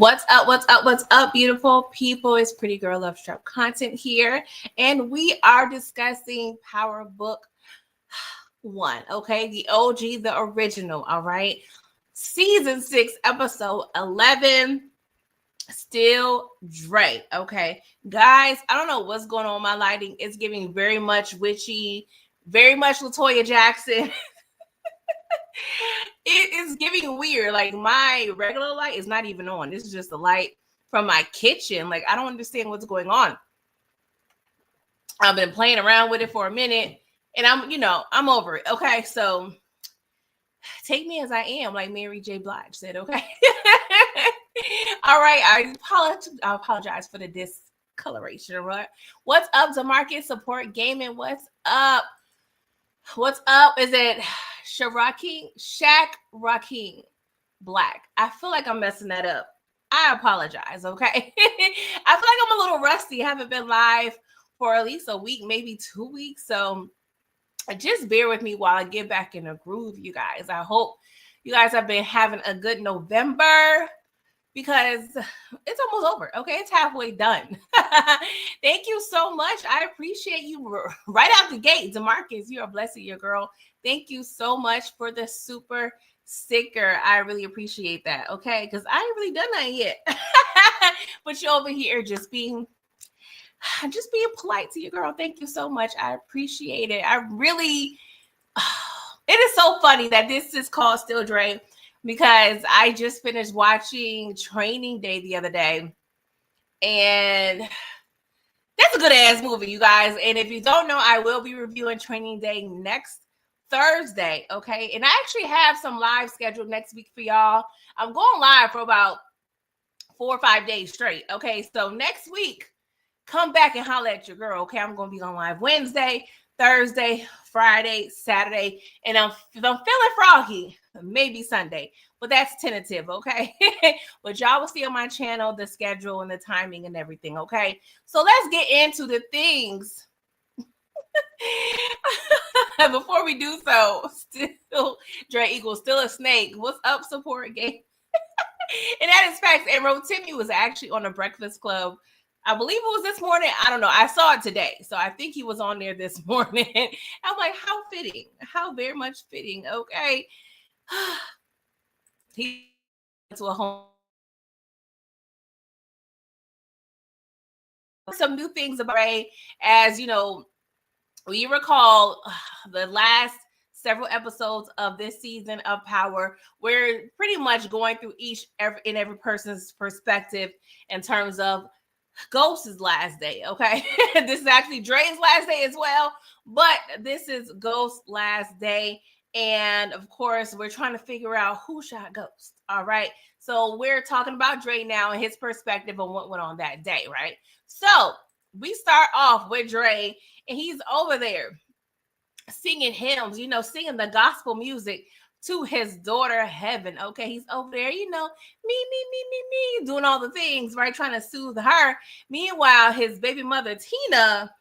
What's up? What's up? What's up, beautiful people? It's Pretty Girl Love Strap content here, and we are discussing Power Book One. Okay, the OG, the original. All right, season 6, episode 11. Still Dre. Okay, guys, I don't know what's going on with my lighting. It's giving very much witchy, very much Latoya Jackson. It is giving weird. Like my regular light is not even on. This is just the light from my kitchen. Like I don't understand what's going on. I've been playing around with it for a minute and I'm over it. Okay. So take me as I am, like Mary J. Blige said. Okay. All right. I apologize for the discoloration. Right. What's up, DeMarcus Support Gaming? What's up? What's up? Is it Shaq Raking Black? I feel like I'm messing that up. I apologize, okay? I feel like I'm a little rusty. I haven't been live for at least a week, maybe 2 weeks. So just bear with me while I get back in the groove, you guys. I hope you guys have been having a good November because it's almost over. Okay, it's halfway done. Thank you so much. I appreciate you right out the gate. DeMarcus, you're a blessing, your girl. Thank you so much for the super sticker. I really appreciate that. Okay, because I ain't really done that yet. But you're over here just being polite to your girl. Thank you so much. I appreciate it. I really it is so funny that this is called Still Dre because I just finished watching Training Day the other day. And that's a good ass movie, you guys. And if you don't know, I will be reviewing Training Day next Thursday. Okay. And I actually have some live scheduled next week for y'all. I'm going live for about 4 or 5 days straight. Okay. So next week, come back and holler at your girl. Okay. I'm going to be on live Wednesday, Thursday, Friday, Saturday, and if I'm feeling froggy, maybe Sunday, but that's tentative, okay? But y'all will see on my channel the schedule and the timing and everything, okay? So let's get into the things. Before we do so, still Dre Eagle, still a snake. What's up, support game? And that is facts. And Rotimi was actually on the Breakfast Club. I believe it was this morning. I don't know. I saw it today. So I think he was on there this morning. I'm like, how fitting. How very much fitting. Okay. He went to a home. Some new things about Ray. As you know, we recall the last several episodes of this season of Power, we're pretty much going through every person's perspective in terms of Ghost's last day. Okay. This is actually Dre's last day as well, but this is Ghost's last day. And of course, we're trying to figure out who shot Ghost. All right. So we're talking about Dre now and his perspective on what went on that day. Right. So we start off with Dre, and he's over there singing hymns, singing the gospel music to his daughter Heaven. Okay, he's over there, me, doing all the things, right? Trying to soothe her. Meanwhile, his baby mother Tina,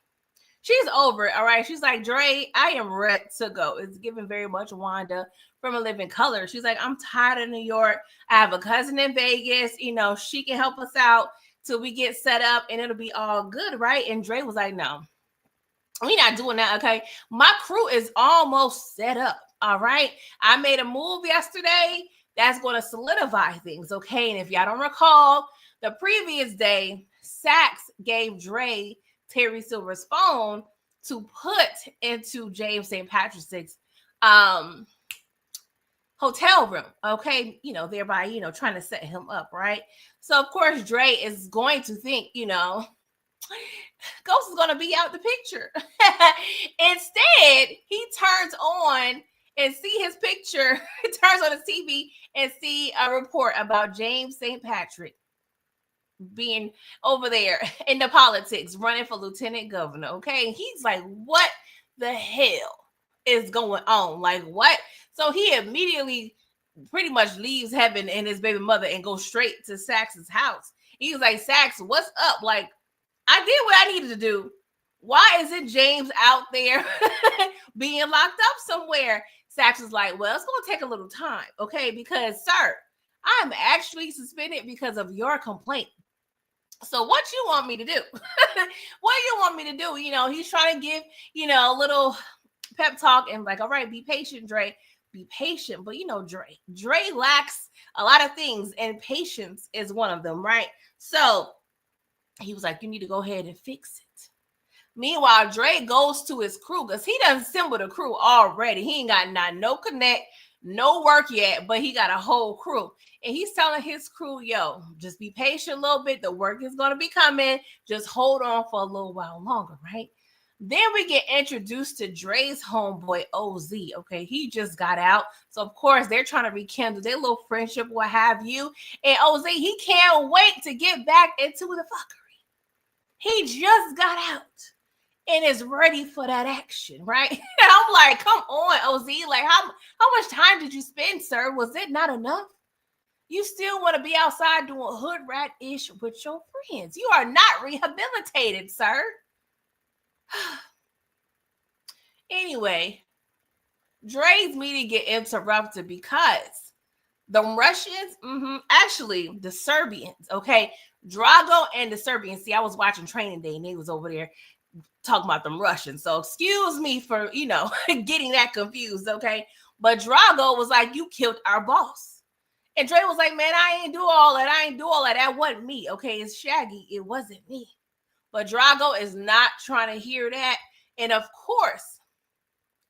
she's over it. All right, she's like, Dre, I am ready to go. It's giving very much Wanda from A Living Color. She's like, I'm tired of New York. I have a cousin in Vegas. She can help us out till we get set up, and it'll be all good, right? And Dre was like, no. We're not doing that, okay? My crew is almost set up, all right? I made a move yesterday that's going to solidify things, okay? And if y'all don't recall, the previous day, Saxe gave Dre Terry Silver's phone to put into James St. Patrick's hotel room, okay? Thereby, trying to set him up, right? So, of course, Dre is going to think, Ghost is going to be out the picture. Instead, he turns on and see his picture. He turns on the TV and see a report about James St. Patrick being over there in the politics, running for lieutenant governor. Okay. He's like, what the hell is going on? Like, what? So he immediately pretty much leaves Heaven and his baby mother and goes straight to Saxe's house. He was like, Saxe, what's up? Like, I did what I needed to do. Why isn't James out there being locked up somewhere? Saxe is like, well, it's going to take a little time, okay? Because, sir, I'm actually suspended because of your complaint. So what you want me to do? What you want me to do? He's trying to give, a little pep talk and like, all right, be patient, Dre. Be patient. But Dre lacks a lot of things, and patience is one of them, right? So he was like, you need to go ahead and fix it. Meanwhile, Dre goes to his crew because he done assembled a crew already. He ain't got no connect, no work yet, but he got a whole crew. And he's telling his crew, yo, just be patient a little bit. The work is going to be coming. Just hold on for a little while longer, right? Then we get introduced to Dre's homeboy, OZ. Okay, he just got out. So, of course, they're trying to rekindle their little friendship, what have you. And OZ, he can't wait to get back into the fuckery. He just got out and is ready for that action, right? And I'm like, come on, OZ. Like, how much time did you spend, sir? Was it not enough? You still want to be outside doing hood rat-ish with your friends. You are not rehabilitated, sir. Anyway, Dre's meeting get interrupted because the Russians, actually the Serbians, okay, Drago and the Serbians. See, I was watching Training Day and they was over there talking about them Russians. So excuse me for, getting that confused, okay? But Drago was like, you killed our boss. And Dre was like, man, I ain't do all that. That wasn't me, okay? It's Shaggy. It wasn't me. But Drago is not trying to hear that. And of course,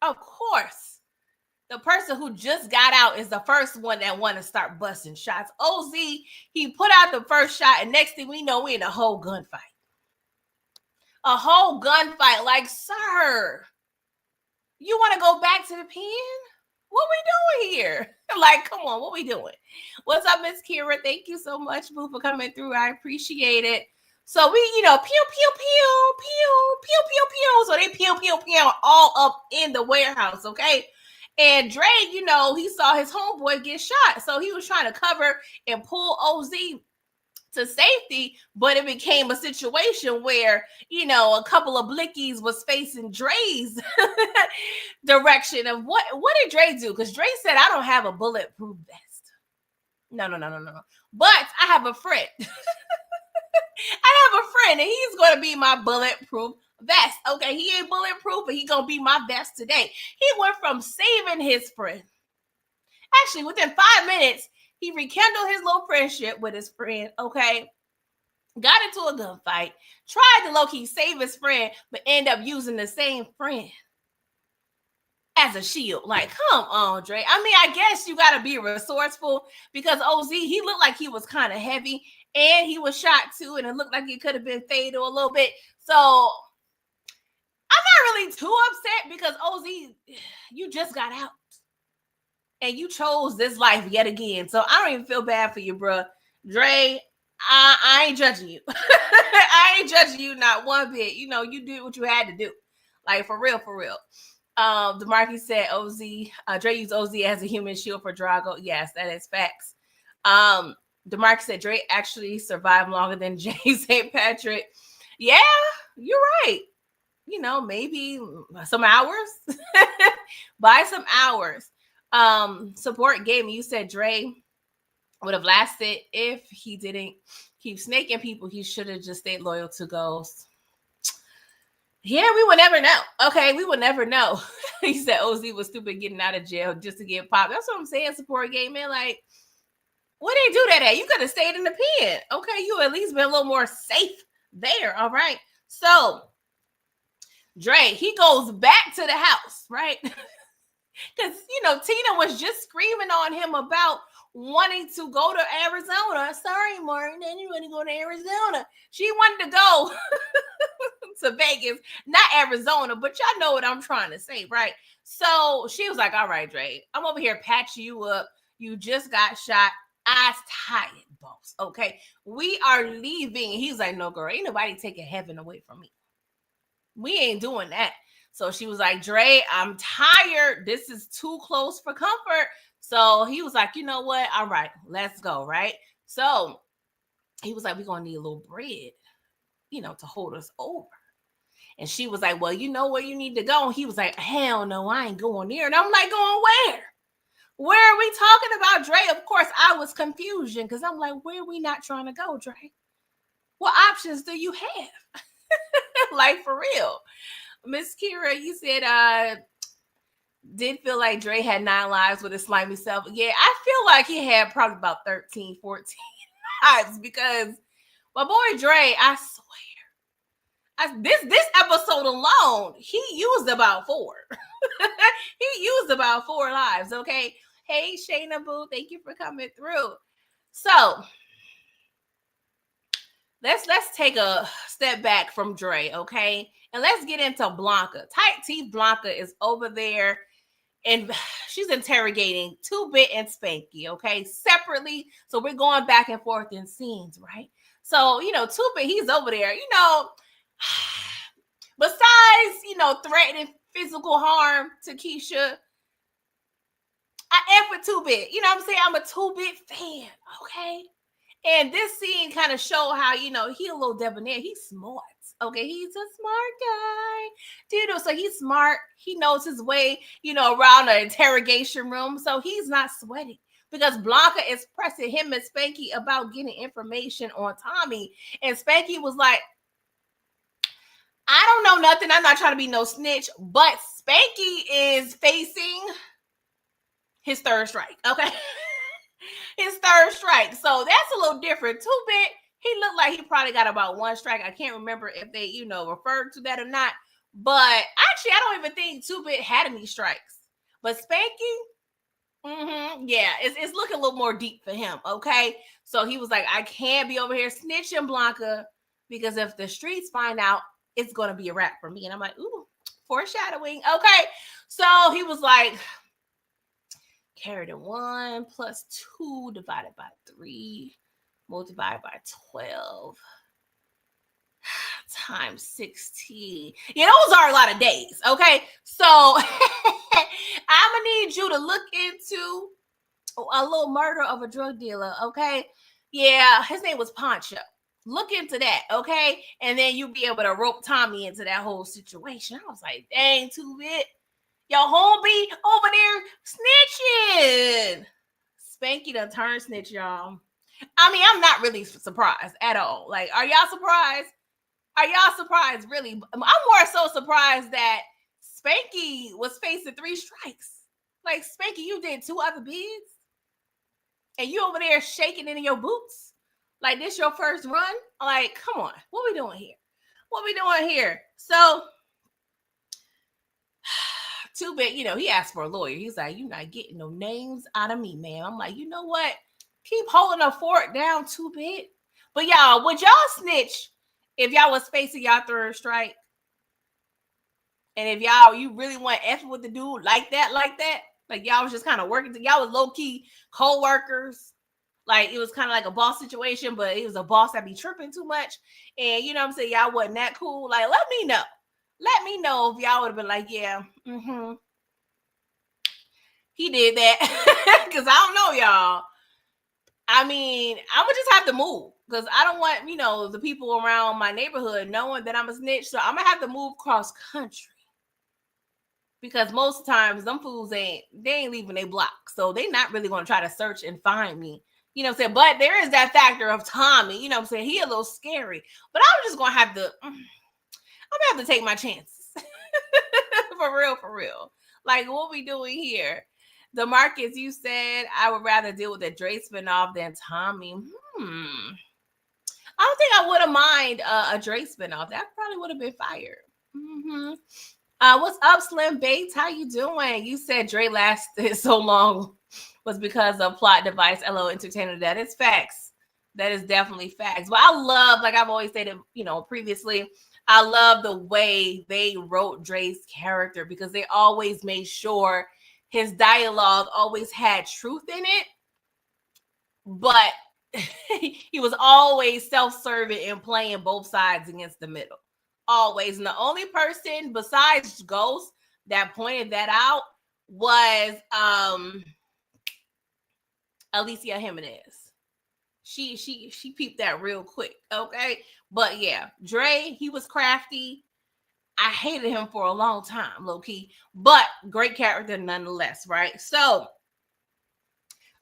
the person who just got out is the first one that want to start busting shots. OZ, he put out the first shot, and next thing we know, we in a whole gunfight. A whole gunfight. Like, sir, you want to go back to the pen? What we doing here? Like, come on, what we doing? What's up, Miss Kira? Thank you so much, boo, for coming through. I appreciate it. So we, pew, pew, pew, pew, pew, pew, pew. So they pew, pew, pew all up in the warehouse, okay? And Dre, he saw his homeboy get shot. So he was trying to cover and pull OZ to safety, but it became a situation where, a couple of blickies was facing Dre's direction of what did Dre do? Because Dre said, I don't have a bulletproof vest. No. But I have a friend. I have a friend, and he's going to be my bulletproof vest. Okay, he ain't bulletproof, but he's going to be my vest today. He went from saving his friend. Actually, within 5 minutes, he rekindled his little friendship with his friend, okay? Got into a gunfight, tried to low-key save his friend, but end up using the same friend as a shield. Like, come on, Dre. I mean, I guess you got to be resourceful because OZ, he looked like he was kind of heavy, and he was shot too, and it looked like it could have been fatal a little bit. So I'm not really too upset because OZ, you just got out. And you chose this life yet again. So I don't even feel bad for you, bro. Dre, I ain't judging you. I ain't judging you not one bit. You did what you had to do. Like, for real, for real. DeMarcus said Dre used OZ as a human shield for Drago. Yes, that is facts. DeMarcus said Dre actually survived longer than Jay St. Patrick. Yeah, you're right. Maybe some hours. Buy some hours. Support game. You said Dre would have lasted if he didn't keep snaking people. He should have just stayed loyal to Ghost. Yeah, we would never know. Okay, we would never know. He said OZ was stupid getting out of jail just to get popped. That's what I'm saying. Support game, man. Like, what did he do that at? You could have stayed in the pen. Okay, you at least been a little more safe there. All right. So Dre, he goes back to the house, right? Because, Tina was just screaming on him about wanting to go to Arizona. Sorry, Martin, you want to go to Arizona. She wanted to go to Vegas, not Arizona, but y'all know what I'm trying to say, right? So she was like, all right, Dre, I'm over here patching you up. You just got shot. I's tired, boss. Okay, we are leaving. He's like, no, girl, ain't nobody taking heaven away from me. We ain't doing that. So she was like, Dre, I'm tired. This is too close for comfort. So he was like, you know what? All right, let's go, right? So he was like, we're going to need a little bread, to hold us over. And she was like, well, you know where you need to go? And he was like, hell no, I ain't going there. And I'm like, going where? Where are we talking about Dre? Of course, I was confusion because I'm like, where are we not trying to go, Dre? What options do you have? Like, for real. Miss Kira, you said did feel like Dre had 9 lives with his slimy self. Yeah, I feel like he had probably about 13, 14 lives because my boy Dre, I swear, this episode alone, he used about 4. He used about 4 lives, okay? Hey, Shayna Boo, thank you for coming through. So let's take a step back from Dre, okay? And let's get into Blanca. Tight Teeth Blanca is over there and she's interrogating 2-Bit and Spanky, okay, separately. So we're going back and forth in scenes, right? So, 2-Bit, he's over there, besides, threatening physical harm to Keisha, I F with 2-Bit. You know what I'm saying? I'm a 2-Bit fan, okay? And this scene kind of show how, he a little debonair. He's smart. Okay, he's a smart guy. So he's smart. He knows his way, around an interrogation room. So he's not sweating because Blanca is pressing him and Spanky about getting information on Tommy. And Spanky was like, I don't know nothing. I'm not trying to be no snitch. But Spanky is facing his 3rd strike, okay? His 3rd strike. So that's a little different. 2-Bit, he looked like he probably got about 1 strike. I can't remember if they, referred to that or not. But actually, I don't even think 2-Bit had any strikes. But Spanky, yeah, it's looking a little more deep for him, okay? So he was like, I can't be over here snitching Blanca because if the streets find out, it's going to be a wrap for me. And I'm like, ooh, foreshadowing. Okay. So he was like, carry the 1 plus 2 divided by 3 multiplied by 12 times 16. Yeah, those are a lot of days. Okay. So I'm going to need you to look into a little murder of a drug dealer. Okay. Yeah. His name was Poncho. Look into that. Okay. And then you'll be able to rope Tommy into that whole situation. I was like, dang, 2-Bit. Yo, homie over there snitching. Spanky done turned snitch, y'all. I mean, I'm not really surprised at all. Like, are y'all surprised? Are y'all surprised, really? I'm more so surprised that Spanky was facing 3 strikes. Like, Spanky, you did 2 other bids? And you over there shaking in your boots? Like, this your first run? Like, come on. What we doing here? What we doing here? So 2-Bit, he asked for a lawyer. He's like, you're not getting no names out of me, man. I'm like, you know what? Keep holding a fork down, 2-Bit. But y'all, would y'all snitch if y'all was facing y'all 3rd strike? And if you really want F with the dude like that, like y'all was just kind of working, y'all was low-key co-workers. Like, it was kind of like a boss situation, but it was a boss that be tripping too much. And you know what I'm saying? Y'all wasn't that cool. Like, let me know. Let me know if y'all would have been like, yeah, he did that. Because I don't know, y'all. I mean, I would just have to move. Because I don't want, the people around my neighborhood knowing that I'm a snitch. So I'm going to have to move cross country. Because most times, them fools ain't leaving their block. So they not really going to try to search and find me. You know what I'm saying? But there is that factor of Tommy. You know what I'm saying? He a little scary. But I'm just going to have to... I'm gonna have to take my chances. For real. Like, what we doing here? DeMarcus, you said I would rather deal with a Dre spinoff than Tommy. I don't think I would have mind a Dre spinoff. That probably would have been fire. What's up, Slim Bates? How you doing? You said Dre lasted so long was because of plot device. LO Entertainment. That is facts. That is definitely facts. But I love, like I've always said, previously, I love the way they wrote Dre's character because they always made sure his dialogue always had truth in it, but he was always self-serving and playing both sides against the middle. Always. And the only person besides Ghost that pointed that out was Alicia Jimenez. She peeped that real quick, okay? But yeah, Dre, he was crafty. I hated him for a long time, low key, but great character nonetheless, right? So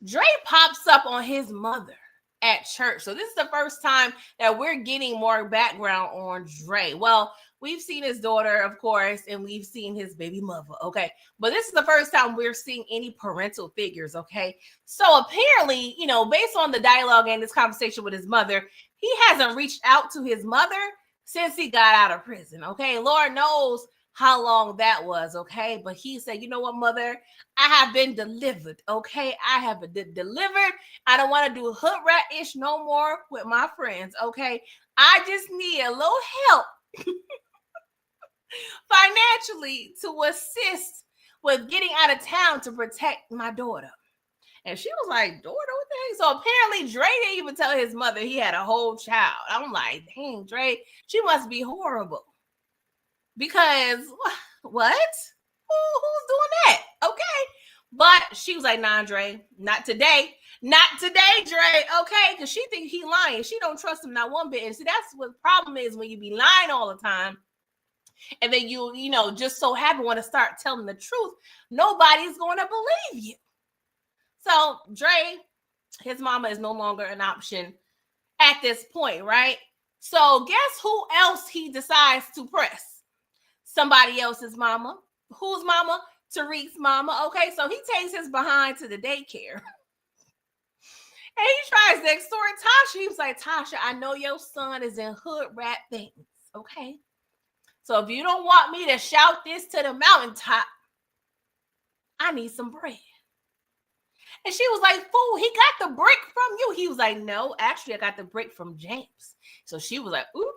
Dre pops up on his mother at church. So this is the first time that we're getting more background on Dre. Well, we've seen his daughter, of course, and we've seen his baby mother, okay? But this is the first time we're seeing any parental figures, okay? So apparently, based on the dialogue and this conversation with his mother, he hasn't reached out to his mother since he got out of prison, okay? Lord knows how long that was, okay? But he said, you know what, mother? I have been delivered, okay? I have been delivered. I don't want to do hood rat-ish no more with my friends, okay? I just need a little help financially to assist with getting out of town to protect my daughter. And she was like, daughter, what the heck? So apparently Dre didn't even tell his mother he had a whole child. I'm like, dang, Dre, she must be horrible. Because what? Who's doing that? Okay. But she was like, nah, Dre, not today. Not today, Dre. Okay. Because she thinks he lying. She don't trust him not one bit. And see, that's what the problem is when you be lying all the time. And then you just so happen want to start telling the truth. Nobody's going to believe you. So Dre, his mama is no longer an option at this point, right? So guess who else he decides to press? Somebody else's mama. Whose mama? Tariq's mama. Okay, so he takes his behind to the daycare. And he tries to extort Tasha. He was like, Tasha, I know your son is in hood rat things. Okay. So if you don't want me to shout this to the mountaintop, I need some bread. And she was like, fool, he got the brick from you. He was like, no, actually, I got the brick from James. So she was like, ooh.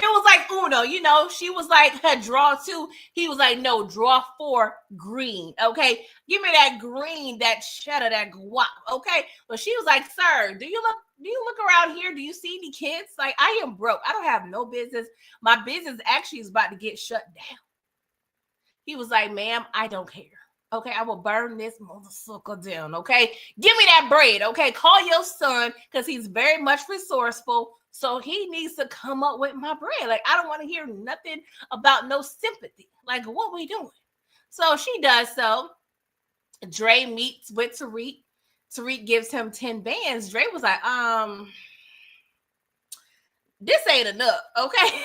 It was like Uno, she was like her draw 2. He was like, no, draw 4 green. Okay, give me that green, that cheddar, that guap. Okay, but she was like, sir, do you look around here? Do you see any kids? Like, I am broke. I don't have no business. My business actually is about to get shut down. He was like, ma'am, I don't care. Okay, I will burn this motherfucker down. Okay, give me that bread. Okay, call your son because he's very much resourceful. So he needs to come up with my bread. Like, I don't want to hear nothing about no sympathy. Like, what we doing? So she does so. Dre meets with Tariq. Tariq gives him 10 bands. Dre was like, this ain't enough, okay?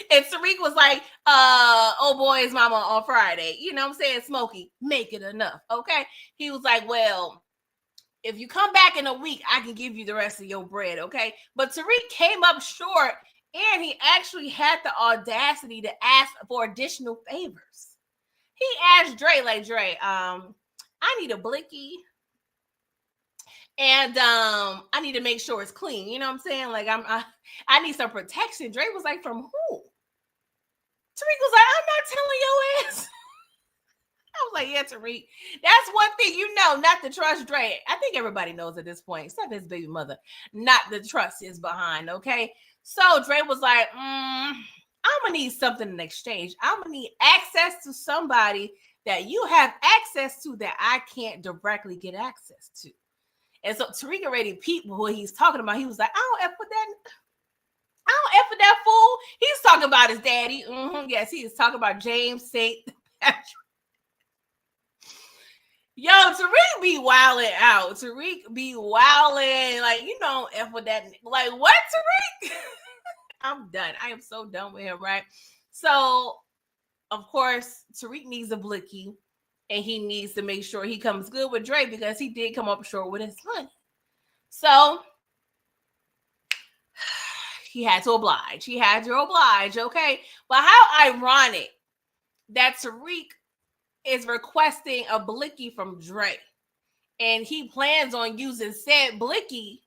And Tariq was like, oh boy's mama on Friday. You know what I'm saying? Smokey, make it enough, okay? He was like, well, if you come back in a week, I can give you the rest of your bread, okay? But Tariq came up short, and he actually had the audacity to ask for additional favors. He asked Dre, like, Dre, I need a blicky, and I need to make sure it's clean. You know what I'm saying? Like, I need some protection. Dre was like, from who? Tariq was like, I'm not telling your ass. I was like, yeah, Tariq, that's one thing not to trust Dre. I think everybody knows at this point, except his baby mother, not to trust his behind, okay? So Dre was like, I'm going to need something in exchange. I'm going to need access to somebody that you have access to that I can't directly get access to. And so Tariq already peeped what he's talking about. He was like, I don't F with that fool. He's talking about his daddy. Yes, he is talking about James St. Patrick. Yo, Tariq be wilding out. Tariq be wilding. Like, F with that. Like, what, Tariq? I'm done. I am so done with him, right? So, of course, Tariq needs a blicky. And he needs to make sure he comes good with Dre because he did come up short with his money. So, he had to oblige. Okay? But how ironic that Tariq is requesting a blicky from Dre, and he plans on using said blicky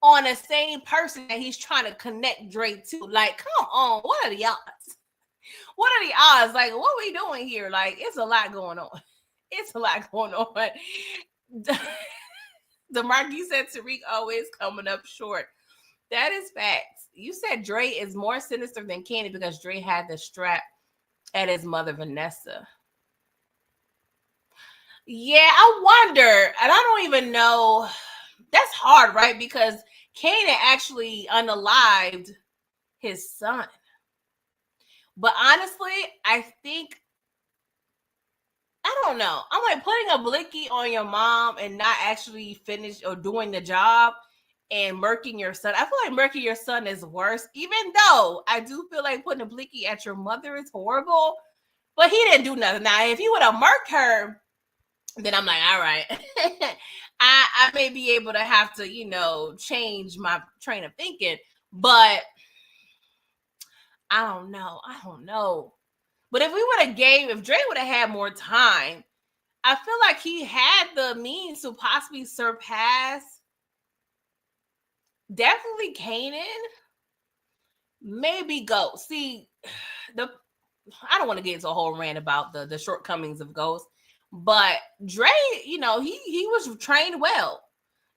on the same person that he's trying to connect Dre to. Like, come on, what are the odds? What are the odds? Like, what are we doing here? Like, it's a lot going on. DeMarque said Tariq always coming up short. That is facts. You said Dre is more sinister than Candy because Dre had the strap at his mother, Vanessa. Yeah, I wonder, and I don't even know. That's hard, right? Because Kanan actually unalived his son. But honestly, I think, I don't know. I'm like putting a blicky on your mom and not actually finish or doing the job and murking your son. I feel like murking your son is worse, even though I do feel like putting a blicky at your mother is horrible. But he didn't do nothing. Now, if he would have murked her, then I'm like, all right, I may be able to have to, change my train of thinking. But I don't know. But if Dre would have had more time, I feel like he had the means to possibly surpass definitely Kanan, maybe Ghost. See, I don't want to get into a whole rant about the shortcomings of Ghost, but Dre, he was trained well,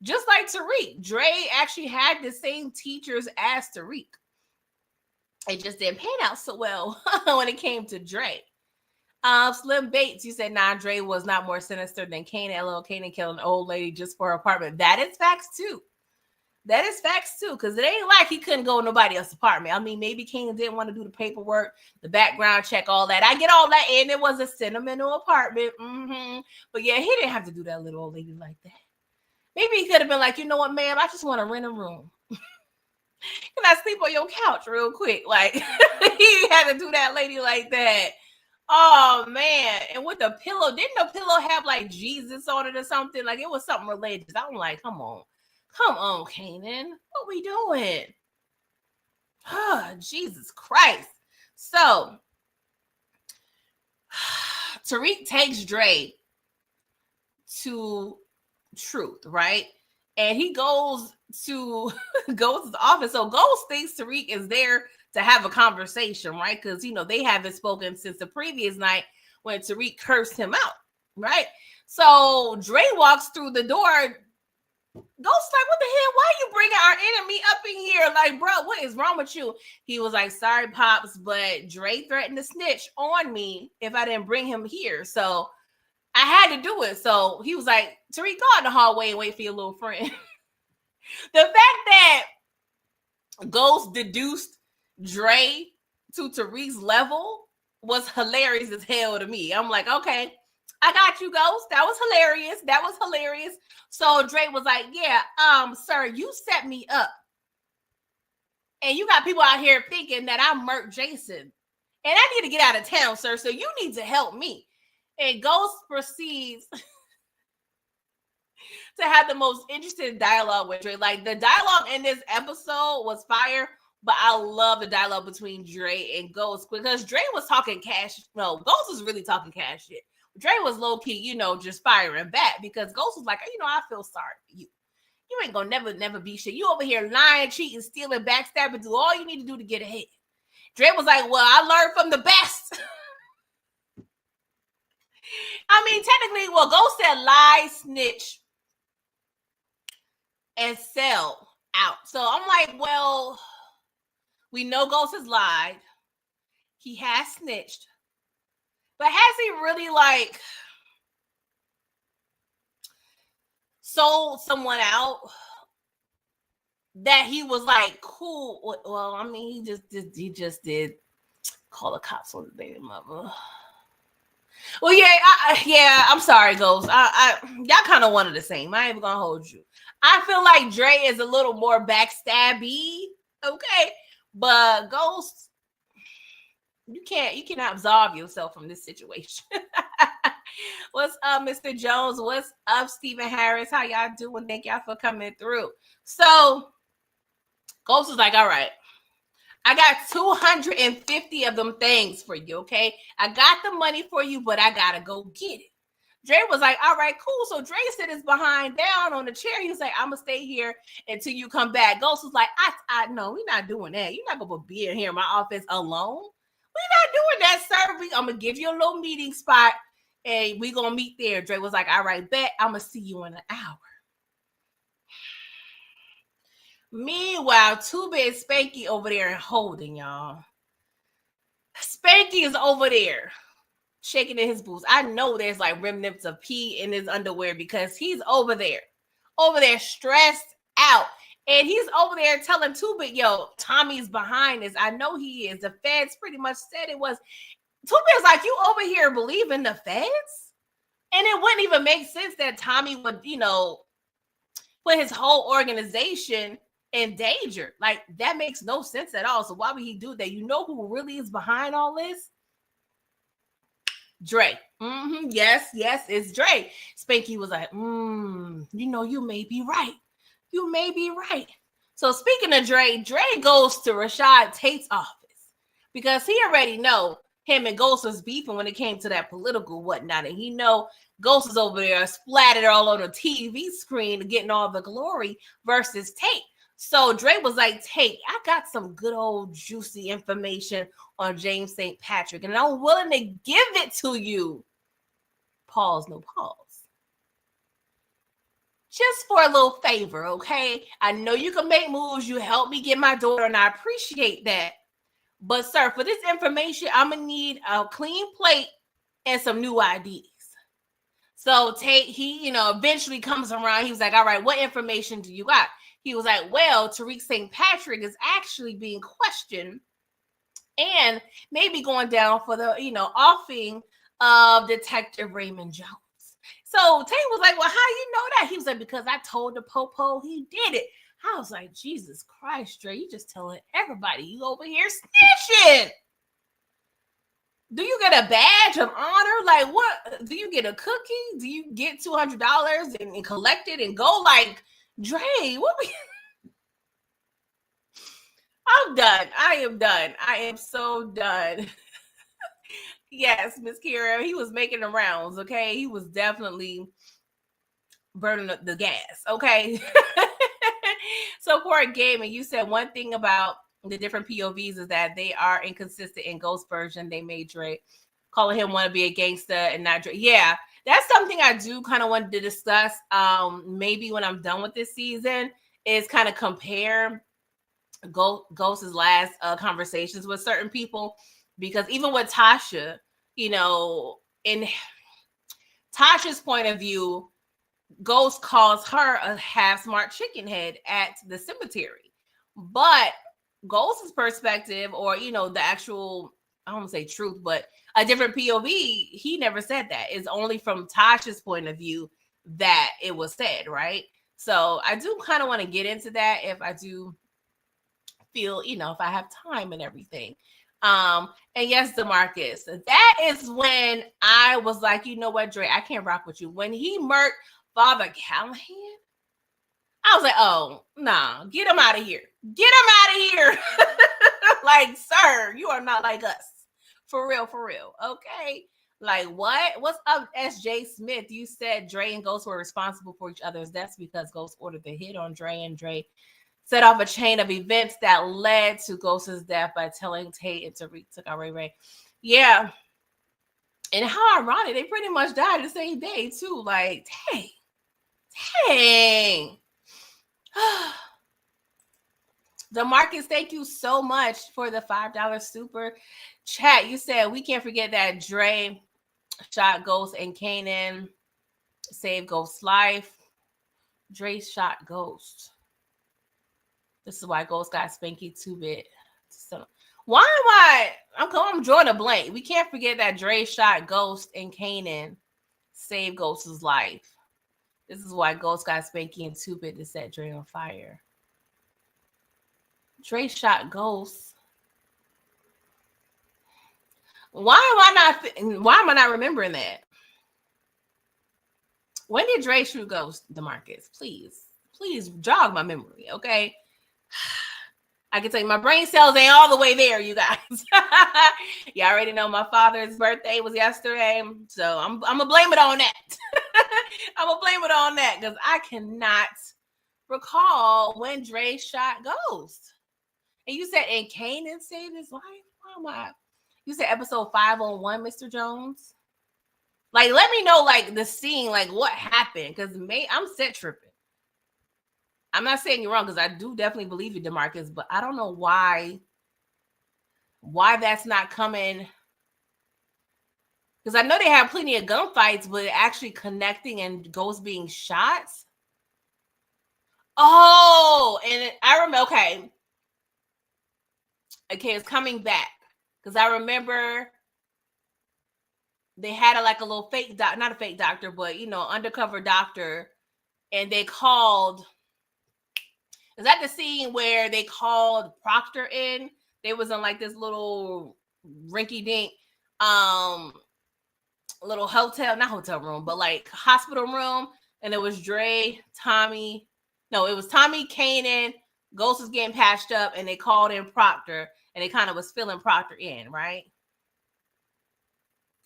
just like Tariq. Dre actually had the same teachers as Tariq. It just didn't pan out so well when it came to Dre. Slim Bates, you said, nah, Dre was not more sinister than Kanan. LL Kanan killed an old lady just for her apartment. That is facts too. Because it ain't like he couldn't go to nobody else's apartment. I mean, maybe Kanan didn't want to do the paperwork, the background check, all that. I get all that, and it was a sentimental apartment. But yeah, he didn't have to do that little old lady like that. Maybe he could have been like, you know what, ma'am, I just want to rent a room. Can I sleep on your couch real quick? Like, he had to do that lady like that. Oh, man. And with the pillow, didn't the pillow have like Jesus on it or something? Like, it was something religious. I'm like, come on, Kanan. What we doing? Oh, Jesus Christ. So, Tariq takes Dre to Truth, right? And he goes to Ghost's office. So Ghost thinks Tariq is there to have a conversation, right? Because, they haven't spoken since the previous night when Tariq cursed him out, right? So Dre walks through the door. Ghost's like, what the hell? Why are you bringing our enemy up in here? Like, bro, what is wrong with you? He was like, sorry, Pops, but Dre threatened to snitch on me if I didn't bring him here. So I had to do it. So he was like, Tariq, go out in the hallway and wait for your little friend. The fact that Ghost deduced Dre to Tariq's level was hilarious as hell to me. I'm like, okay, I got you, Ghost. That was hilarious. So Dre was like, yeah, sir, you set me up. And you got people out here thinking that I murked Jason. And I need to get out of town, sir. So you need to help me. And Ghost proceeds to have the most interesting dialogue with Dre. Like, the dialogue in this episode was fire, but I love the dialogue between Dre and Ghost because Dre was talking cash. No, Ghost was really talking cash shit. Dre was low-key, just firing back because Ghost was like, I feel sorry for you. You ain't gonna never be shit. You over here lying, cheating, stealing, backstabbing, do all you need to do to get ahead. Dre was like, well, I learned from the best. I mean, technically, Ghost said lie, snitch, and sell out. So I'm like, well, we know Ghost has lied. He has snitched. But has he really, sold someone out that he was like, cool? Well, I mean, he just did call the cops on the baby mother. Well, yeah, I'm sorry, Ghost. Y'all kind of one of the same. I ain't even gonna hold you. I feel like Dre is a little more backstabby, okay? But Ghost, you cannot absolve yourself from this situation. What's up, Mr. Jones? What's up, Stephen Harris? How y'all doing? Thank y'all for coming through. So Ghost is like, all right, I got 250 of them things for you, okay? I got the money for you, but I gotta go get it. Dre was like, all right, cool. So Dre sit his behind down on the chair. He was like, I'm gonna stay here until you come back. Ghost was like, I no, we're not doing that. You're not gonna be in here in my office alone. We're not doing that, sir. I'm gonna give you a little meeting spot and we're gonna meet there. Dre was like, all right, bet. I'm gonna see you in an hour. Meanwhile, Tuba and Spanky over there and holding, y'all. Spanky is over there shaking in his boots. I know there's like remnants of pee in his underwear because he's over there stressed out. And he's over there telling Tuba, yo, Tommy's behind this. I know he is. The feds pretty much said it was. Tuba is like, you over here believe in the feds? And it wouldn't even make sense that Tommy would, put his whole organization in danger. Like, that makes no sense at all. So why would he do that? You know who really is behind all this? Dre. Yes, it's Dre. Spanky was like, you may be right. You may be right. So speaking of Dre goes to Rashad Tate's office because he already know him and Ghost was beefing when it came to that political whatnot. And he know Ghost is over there splattered all on the TV screen getting all the glory versus Tate. So Dre was like, Tate, I got some good old juicy information on James St. Patrick, and I'm willing to give it to you. Pause, no pause. Just for a little favor, okay? I know you can make moves. You help me get my daughter, and I appreciate that. But, sir, for this information, I'm going to need a clean plate and some new IDs. So Tate, he, eventually comes around. He was like, all right, what information do you got? He was like, well, Tariq St. Patrick is actually being questioned and maybe going down for the, offing of Detective Raymond Jones. So Tate was like, well, how you know that? He was like, because I told the Popo he did it. I was like, Jesus Christ, Dre, you just telling everybody you over here snitching. Do you get a badge of honor? Like, what? Do you get a cookie? Do you get $200 and collect it and go? Like, Dre, what we... I'm done. I am done. I am so done. Yes, Miss Kira, he was making the rounds, okay? He was definitely burning up the gas, okay? So, Court Gaming, you said one thing about the different POVs is that they are inconsistent. In Ghost version, they made Drake calling him want to be a gangster and not Drake. Yeah, that's something I do kind of want to discuss. Maybe when I'm done with this season, is kind of compare Ghost's last conversations with certain people, because even with Tasha, in Tasha's point of view, Ghost calls her a half smart chicken head at the cemetery. But Ghost's perspective, or the actual, I don't want to say truth, but a different POV, he never said that. It's only from Tasha's point of view that it was said, right? So I do kind of want to get into that if I do feel, if I have time and everything. And yes, DeMarcus, that is when I was like, you know what, Dre, I can't rock with you. When he murked Father Callahan, I was like, oh, nah, get him out of here. Get him out of here. Like, sir, you are not like us. For real, okay? Like, what? What's up, SJ Smith? You said Dre and Ghost were responsible for each other's deaths because Ghost ordered the hit on Dre, and Dre set off a chain of events that led to Ghost's death by telling Tate and Tariq took out Ray Ray. Yeah. And how ironic, they pretty much died the same day, too. Like, dang. DeMarcus, thank you so much for the $5 super chat. You said we can't forget that Dre shot Ghost and Kanan saved Ghost's life. Dre shot Ghost. This is why Ghost got Spanky 2-bit. So why am I'm drawing a blank. We can't forget that Dre shot Ghost and Kanan saved Ghost's life. This is why Ghost got Spanky and 2-bit to set Dre on fire. Dre shot Ghost. Why am I not remembering that? When did Dre shoot Ghost, DeMarcus? Please jog my memory, okay? I can tell you my brain cells ain't all the way there, you guys. You already know my father's birthday was yesterday, so I'm gonna blame it on that. I'm gonna blame it on that because I cannot recall when Dre shot Ghost. And you said, and Kanan saved his life? Why am I? You said episode 501, Mr. Jones? Like, let me know, like, the scene, like, what happened? Because I'm set tripping. I'm not saying you're wrong, because I do definitely believe you, DeMarcus, but I don't know why that's not coming. Because I know they have plenty of gunfights, but actually connecting and Ghost being shot. Oh, and I remember, okay, it's coming back. Because I remember they had like a little fake doc, not a fake doctor, but undercover doctor, and they called. Is that the scene where they called Proctor in? They was in like this little rinky dink little hotel, not hotel room, but like hospital room, and it was Dre, Tommy. No, it was Tommy, Kanan. Ghost was getting patched up, and they called in Proctor, and they kind of was filling Proctor in, right?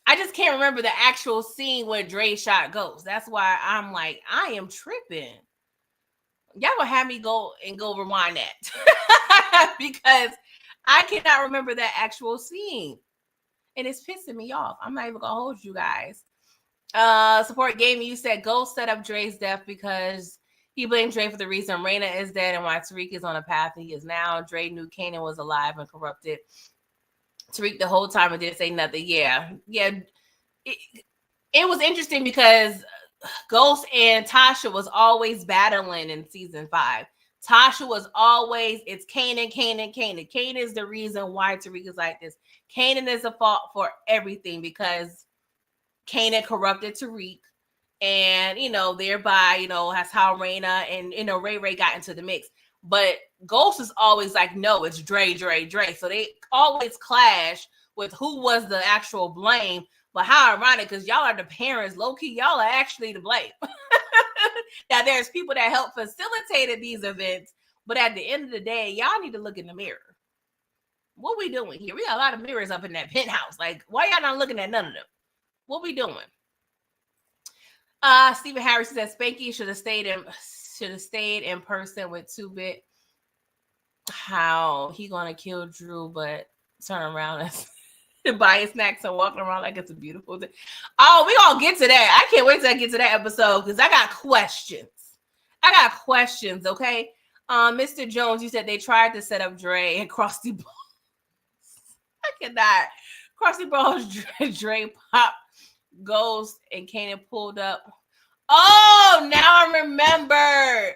I just can't remember the actual scene where Dre shot Ghost. That's why I'm like, I am tripping. Y'all gonna have me go rewind that because I cannot remember that actual scene, and it's pissing me off. I'm not even gonna hold you guys. Support Gaming, you said Ghost set up Dre's death because he blamed Dre for the reason Raina is dead and why Tariq is on the path he is now. Dre knew Kanan was alive and corrupted Tariq the whole time and didn't say nothing. Yeah. It was interesting because Ghost and Tasha was always battling in season 5. Tasha was always, it's Kanan. Kanan is the reason why Tariq is like this. Kanan is the fault for everything because Kanan corrupted Tariq, and thereby, that's how Raina and Ray Ray got into the mix. But Ghost is always like, no, it's Dre. So they always clash with who was the actual blame. But how ironic, because y'all are the parents, low-key, y'all are actually to blame. Now, there's people that help facilitated these events, but at the end of the day, y'all need to look in the mirror. What we doing here? We got a lot of mirrors up in that penthouse. Like, why y'all not looking at none of them? What we doing? Stephen Harris says Spanky should have stayed in person with 2-Bit. How he gonna kill Drew, but turn around and buy snacks and walking around like it's a beautiful thing. Oh, we gonna get to that. I can't wait till I get to that episode because I got questions. Okay. Mr. Jones, you said they tried to set up Dre and Krusty Balls. I cannot. Krusty Balls, Dre pop, Ghost, and Kanan pulled up. Oh, now I remember.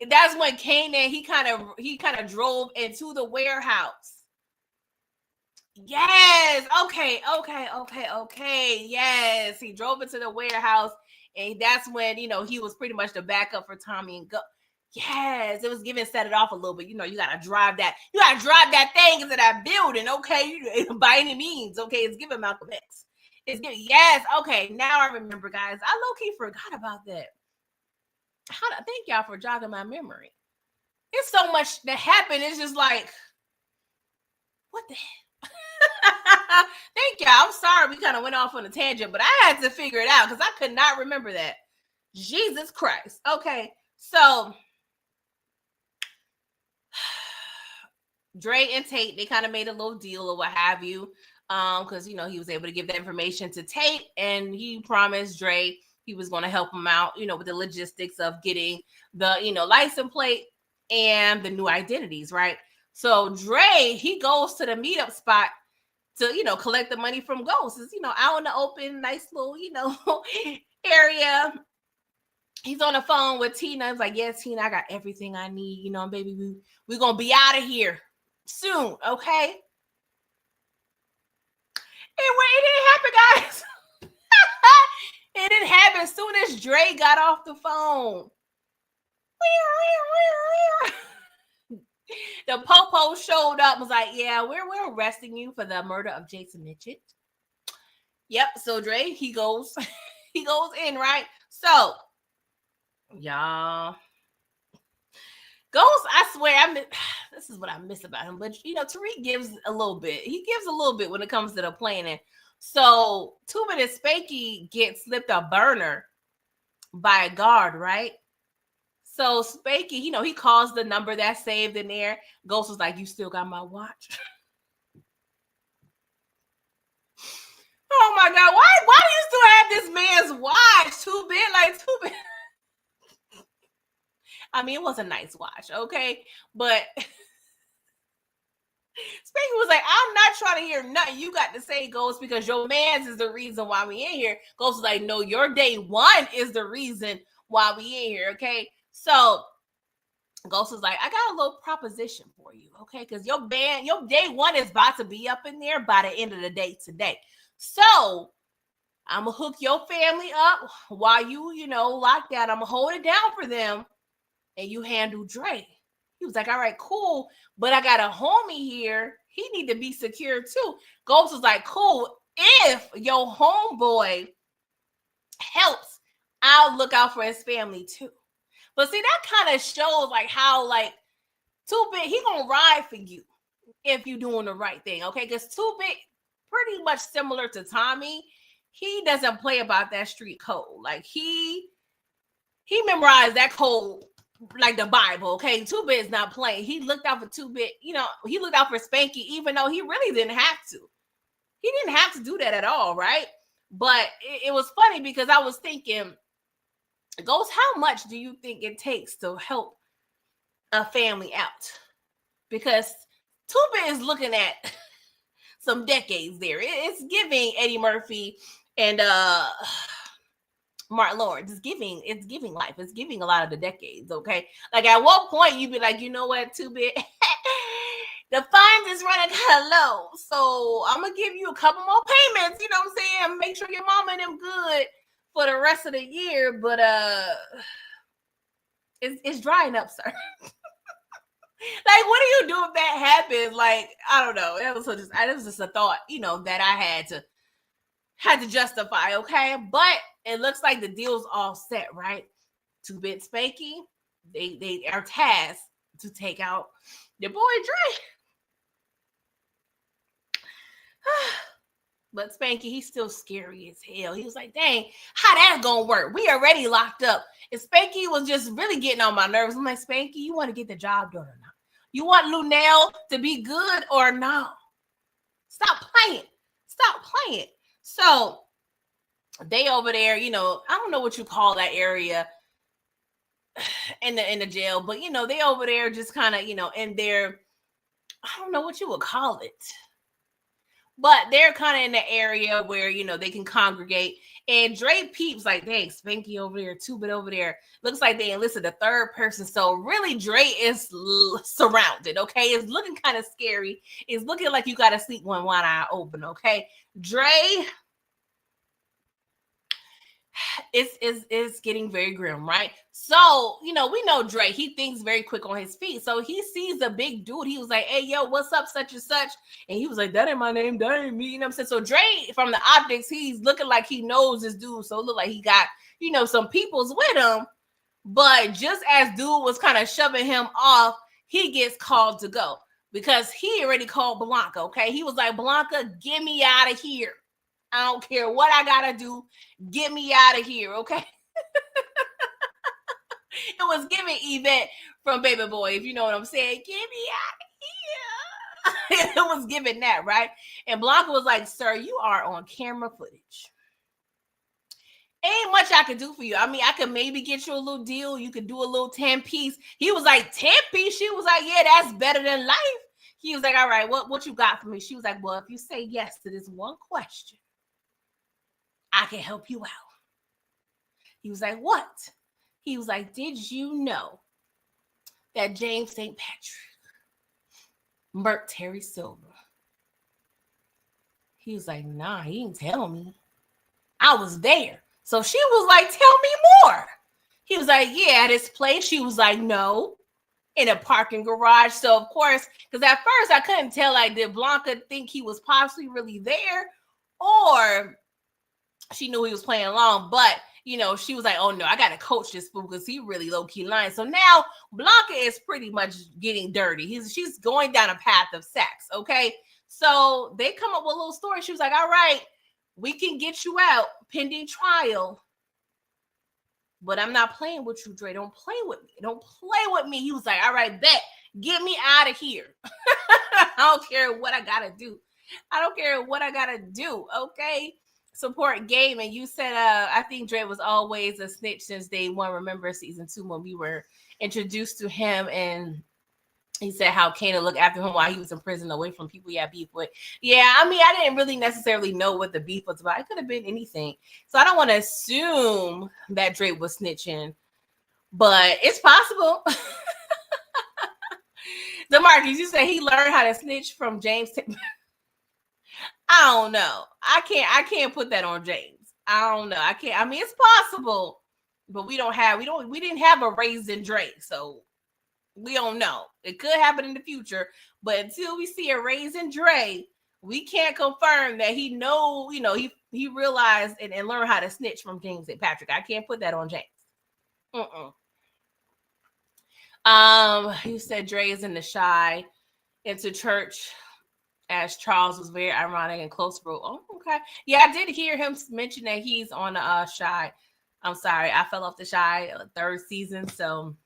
That's when Kanan he kind of drove into the warehouse. Yes. Okay. Yes, he drove into the warehouse, and that's when he was pretty much the backup for Tommy and Go. Yes, it was giving set it off a little bit. You gotta drive that. You gotta drive that thing into that building. Okay, by any means. Okay, it's giving Malcolm X. It's giving. Yes. Okay. Now I remember, guys. I low-key forgot about that. Thank y'all for jogging my memory. It's so much that happened. It's just like, what the heck? Thank y'all. I'm sorry we kind of went off on a tangent, but I had to figure it out because I could not remember that. Jesus Christ. Okay, so Dre and Tate, they kind of made a little deal or what have you, because he was able to give that information to Tate, and he promised Dre he was going to help him out, with the logistics of getting the license plate and the new identities, right? So Dre, he goes to the meetup spot to collect the money from Ghost. It's out in the open, nice little area. He's on the phone with Tina. He's like, "Yeah, Tina, I got everything I need. Baby, we're gonna be out of here soon, okay?" And when it didn't happen, guys. It didn't happen as soon as Dre got off the phone. The Popo showed up, was like, "Yeah, we're arresting you for the murder of Jason Mitchell." Yep. So Dre, he goes in, right? So, y'all, Ghost, I swear, this is what I miss about him. But Tariq gives a little bit. He gives a little bit when it comes to the planning. So 2-Bit Spanky gets slipped a burner by a guard, right? So Spanky, he calls the number that's saved in there. Ghost was like, "You still got my watch?" Oh my God, why do you still have this man's watch? 2-Bit, like 2-Bit. I mean, it was a nice watch, okay? But Spanky was like, "I'm not trying to hear nothing you got to say, Ghost, because your man's is the reason why we in here." Ghost was like, "No, your day one is the reason why we in here, okay?" So Ghost was like, "I got a little proposition for you, okay? Because your day one is about to be up in there by the end of the day today. So I'm gonna hook your family up while you lock down. I'm gonna hold it down for them, and you handle Dre. He was like, all right, cool, but I got a homie here. He need to be secure too. Ghost was like, cool. If your homeboy helps, I'll look out for his family too. But see, that kind of shows like how like 2-Bit, he gonna ride for you if you doing the right thing, okay? Because 2-Bit, pretty much similar to Tommy, he doesn't play about that street code. Like he memorized that code like the Bible, okay? 2-Bit is not playing. He looked out for 2-Bit, he looked out for Spanky, even though he really didn't have to. He didn't have to do that at all, right? But it was funny because I was thinking, Ghost, how much do you think it takes to help a family out? Because 2-Bit is looking at some decades there. It's giving Eddie Murphy and Martin Lawrence. It's giving life. It's giving a lot of the decades, okay? Like at what point you'd be like, you know what, 2-Bit, the funds is running kind of low. So I'm gonna give you a couple more payments, you know what I'm saying? Make sure your mama and them good for the rest of the year. But it's drying up, sir. Like, what do you do if that happens? Like, I don't know. It was just a thought, that I had to justify, okay? But it looks like the deal's all set, right? 2-Bit Spanky, they are tasked to take out your boy Dre. But Spanky, he's still scary as hell. He was like, dang, how that's gonna work? We already locked up. And Spanky was just really getting on my nerves. I'm like, Spanky, you want to get the job done or not? You want Luenell to be good or no? Stop playing. So they over there, I don't know what you call that area in the jail, but they over there just kind of, in their, I don't know what you would call it. But they're kind of in the area where, they can congregate. And Dre peeps like, dang, Spanky over there, 2-Bit over there. Looks like they enlisted a third person. So really, Dre is surrounded, okay? It's looking kind of scary. It's looking like you got to sleep with one eye open, okay? Dre is getting very grim, right? So, we know Dre, he thinks very quick on his feet. So he sees a big dude. He was like, hey, yo, what's up, such and such? And he was like, that ain't my name, that ain't me. You know what I'm saying? So Dre, from the optics, he's looking like he knows this dude. So it looked like he got, some peoples with him. But just as dude was kind of shoving him off, he gets called to go because he already called Blanca, okay? He was like, Blanca, get me out of here. I don't care what I gotta do. Get me out of here, okay? It was giving Yvette from Baby Boy, if you know what I'm saying. Get me out of here. It was giving that, right? And Blanca was like, sir, you are on camera footage. Ain't much I could do for you. I mean, I could maybe get you a little deal. You could do a little 10-piece. He was like, 10-piece? She was like, yeah, that's better than life. He was like, all right, what you got for me? She was like, well, if you say yes to this one question, I can help you out. He was like, what? He was like, did you know that James St. Patrick murked Terry Silver? He was like, nah, he didn't tell me. I was there. So she was like, tell me more. He was like, yeah, at his place. She was like, no, in a parking garage. So, of course, because at first I couldn't tell, like, did Blanca think he was possibly really there? Or she knew he was playing along, but she was like, oh no, I gotta coach this fool because he really low-key lying. So now Blanca is pretty much getting dirty. She's going down a path of sex, okay? So they come up with a little story. She was like, all right, we can get you out pending trial, but I'm not playing with you, Dre. Don't play with me. Don't play with me. He was like, all right, bet. Get me out of here. I don't care what I gotta do. Okay? Support Game. And you said I think Dre was always a snitch since day one. Remember season 2 when we were introduced to him, and he said how Kana looked after him while he was in prison away from people he had beef with. Yeah, I mean, I didn't really necessarily know what the beef was about. It could have been anything. So I don't want to assume that Dre was snitching, but it's possible. DeMarcus, you said he learned how to snitch from James. I don't know. I can't put that on James. I don't know. I can't. I mean, it's possible, but we didn't have a Raisin Dre, so we don't know. It could happen in the future, but until we see a Raisin Dre, we can't confirm that he he realized and learned how to snitch from James and Patrick. I can't put that on James. You said Dre is in the Shy into church as Charles was very ironic and close bro. Oh, okay. Yeah, I did hear him mention that he's on the Shy. I'm sorry, I fell off the Shy third season, so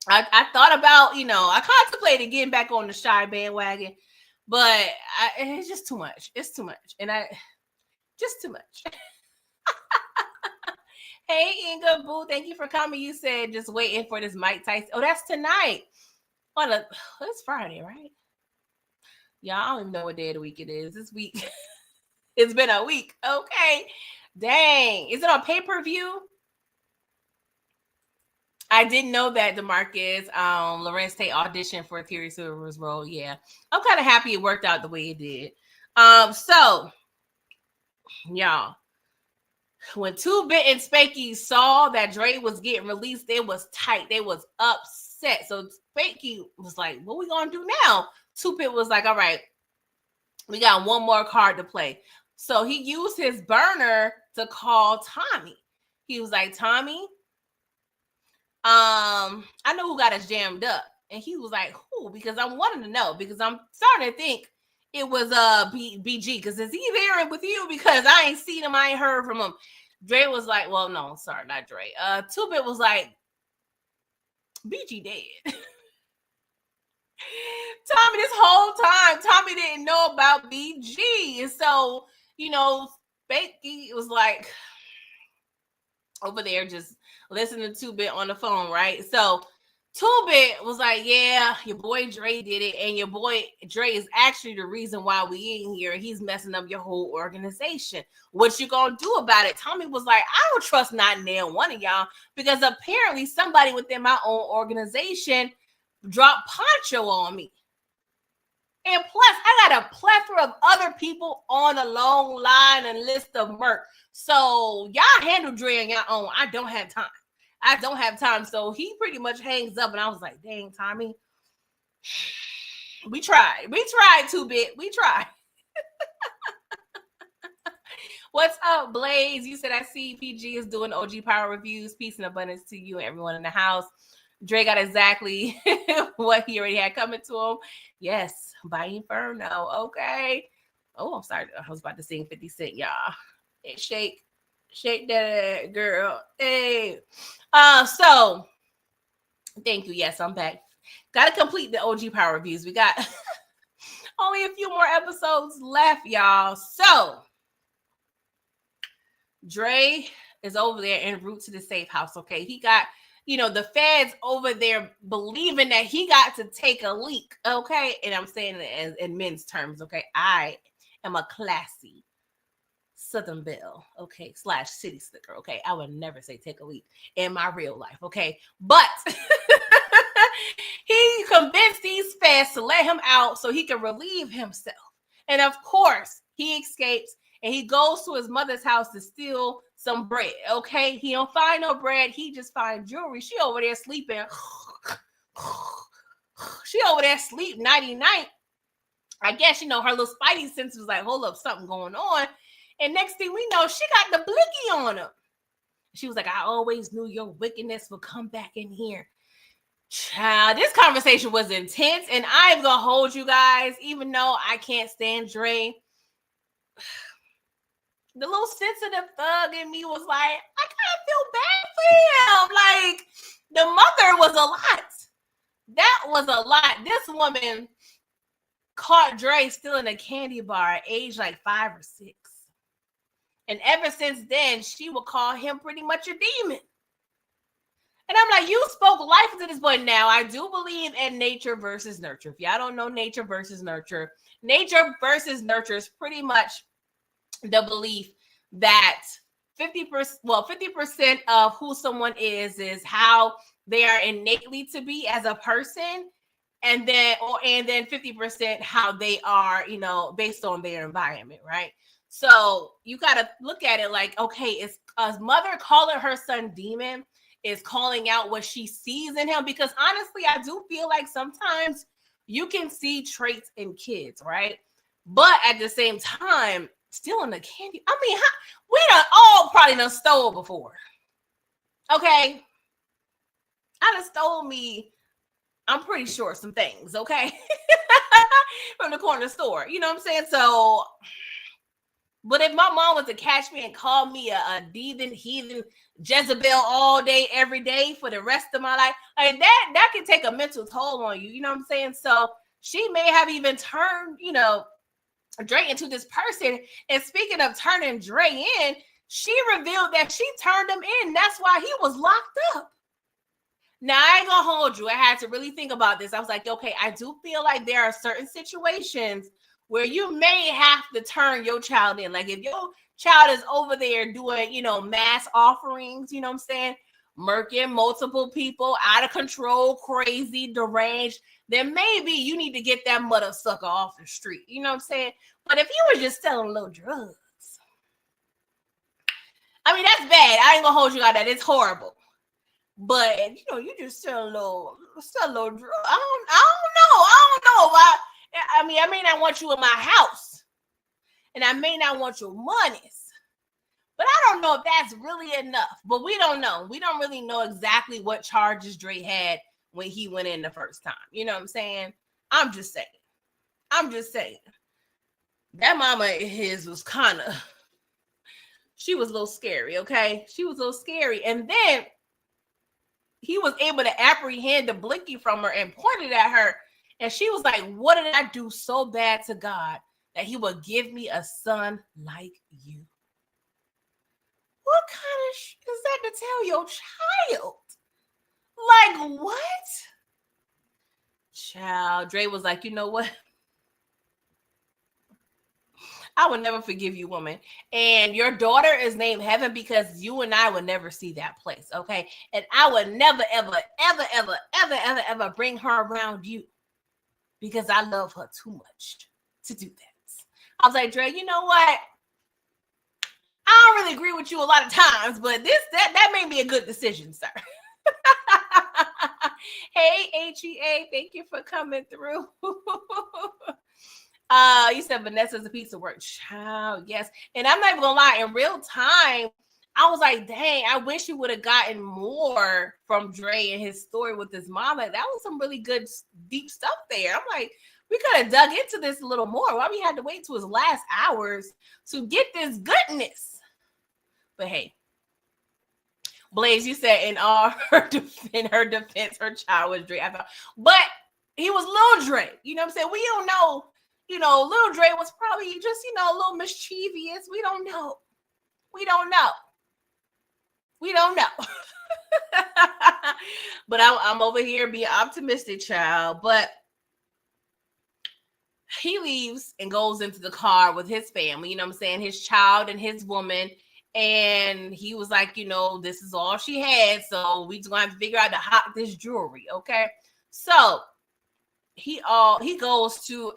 I thought about, I contemplated getting back on the Shy bandwagon, but it's just too much. It's too much, and just too much. Hey, Inga Boo, thank you for coming. You said just waiting for this Mike Tyson. Oh, that's tonight. It's Friday, right? Y'all, I don't even know what day of the week it is. This week, it's been a week. Okay. Dang. Is it on pay-per-view? I didn't know that DeMarcus Lawrence Tate auditioned for Terry Silver's role. Yeah. I'm kind of happy it worked out the way it did. So, y'all, when 2-Bit and Spanky saw that Dre was getting released, they was tight. They was upset. So Spanky was like, what we gonna do now? 2-Bit was like, all right, we got one more card to play. So he used his burner to call Tommy. He was like, Tommy, I know who got us jammed up. And he was like, who? Because I wanted to know, because I'm starting to think it was BG, because is he there with you? Because I ain't seen him, I ain't heard from him. Dre was like, well, no, sorry, not Dre. 2-Bit was like, BG dead. Tommy, this whole time, Tommy didn't know about BG. And so, Spanky was like over there just listening to 2-Bit on the phone, right? So 2-Bit was like, yeah, your boy Dre did it, and your boy Dre is actually the reason why we in here. He's messing up your whole organization. What you gonna do about it? Tommy was like, I don't trust not nail one of y'all, because apparently somebody within my own organization dropped Poncho on me. And plus, I got a plethora of other people on a long line and list of merch. So y'all handle Dre on your own. I don't have time. So he pretty much hangs up, and I was like, dang, Tommy. We tried. 2-Bit. We tried. What's up, Blaze? You said I see PG is doing OG Power reviews. Peace and abundance to you and everyone in the house. Dre got exactly what he already had coming to him. Yes, by Inferno. Okay. Oh, I'm sorry. I was about to sing 50 Cent, y'all. Hey, shake that girl. Hey. So thank you. Yes, I'm back. Got to complete the OG Power reviews. We got only a few more episodes left, y'all. So Dre is over there en route to the safe house. Okay. He got, the feds over there believing that he got to take a leak. Okay. And I'm saying it in men's terms. Okay. I am a classy Southern Belle, okay, / city slicker, okay. I would never say take a leak in my real life, okay. But he convinced these feds to let him out so he can relieve himself. And of course, he escapes and he goes to his mother's house to steal some bread, okay. He don't find no bread. He just finds jewelry. She over there sleeping. She over there sleep nighty-night. I guess, her little spidey sense was like, hold up, something going on. And next thing we know, she got the blicky on him. She was like, I always knew your wickedness would come back in here. Child, this conversation was intense. And I'm going to hold you guys, even though I can't stand Dre. The little sensitive thug in me was like, I kind of feel bad for him. Like, the mother was a lot. That was a lot. This woman caught Dre stealing a candy bar at age like 5 or 6. And ever since then, she would call him pretty much a demon. And I'm like, you spoke life into this boy. Now, I do believe in nature versus nurture. If y'all don't know nature versus nurture is pretty much the belief that 50% of who someone is how they are innately to be as a person. and then 50% how they are, based on their environment, right? So you got to look at it like, okay, is a mother calling her son demon is calling out what she sees in him? Because honestly, I do feel like sometimes you can see traits in kids, right? But at the same time, stealing the candy, I mean, we done all probably done stole before. Okay, I done stole me, I'm pretty sure, some things, okay? From the corner store. You know what I'm saying? So, but if my mom was to catch me and call me a heathen Jezebel all day, every day for the rest of my life, like that can take a mental toll on you. You know what I'm saying? So she may have even turned, Dre into this person. And speaking of turning Dre in, she revealed that she turned him in. That's why he was locked up. Now, I ain't gonna hold you. I had to really think about this. I was like, okay, I do feel like there are certain situations where you may have to turn your child in. Like if your child is over there doing, mass offerings, you know what I'm saying? Murking multiple people, out of control, crazy, deranged, then maybe you need to get that mother sucker off the street. You know what I'm saying? But if you were just selling little drugs, I mean, that's bad. I ain't gonna hold you on that. It's horrible. But you just sell a little drug. I don't know. I mean, I may not want you in my house, and I may not want your monies, but I don't know if that's really enough. But we don't know. We don't really know exactly what charges Dre had when he went in the first time. You know what I'm saying? I'm just saying. That mama of his was she was a little scary, okay? She was a little scary. And then he was able to apprehend the blinky from her and pointed at her. And she was like, what did I do so bad to God that he would give me a son like you? What kind of shit is that to tell your child? Like, what? Child, Dre was like, you know what? I would never forgive you, woman. And your daughter is named Heaven because you and I would never see that place, okay? And I would never, ever, ever, ever, ever, ever, ever bring her around you because I love her too much to do that. I was like, Dre, you know what? I don't really agree with you a lot of times, but that may be a good decision, sir. Hey, HEA, thank you for coming through. You said Vanessa's a piece of work. Child, yes. And I'm not even gonna lie, in real time, I was like, dang, I wish you would have gotten more from Dre and his story with his mama. That was some really good, deep stuff there. I'm like, we could have dug into this a little more. Why we had to wait to his last hours to get this goodness? But hey, Blaze, you said in her defense, her child was Dre. But he was Lil Dre. You know what I'm saying? We don't know. Lil Dre was probably just, a little mischievous. We don't know. But I'm over here being optimistic, child. But he leaves and goes into the car with his family, you know what I'm saying? His child and his woman. And he was like, this is all she had. So we just gonna have to figure out to hide this jewelry. Okay. So he goes to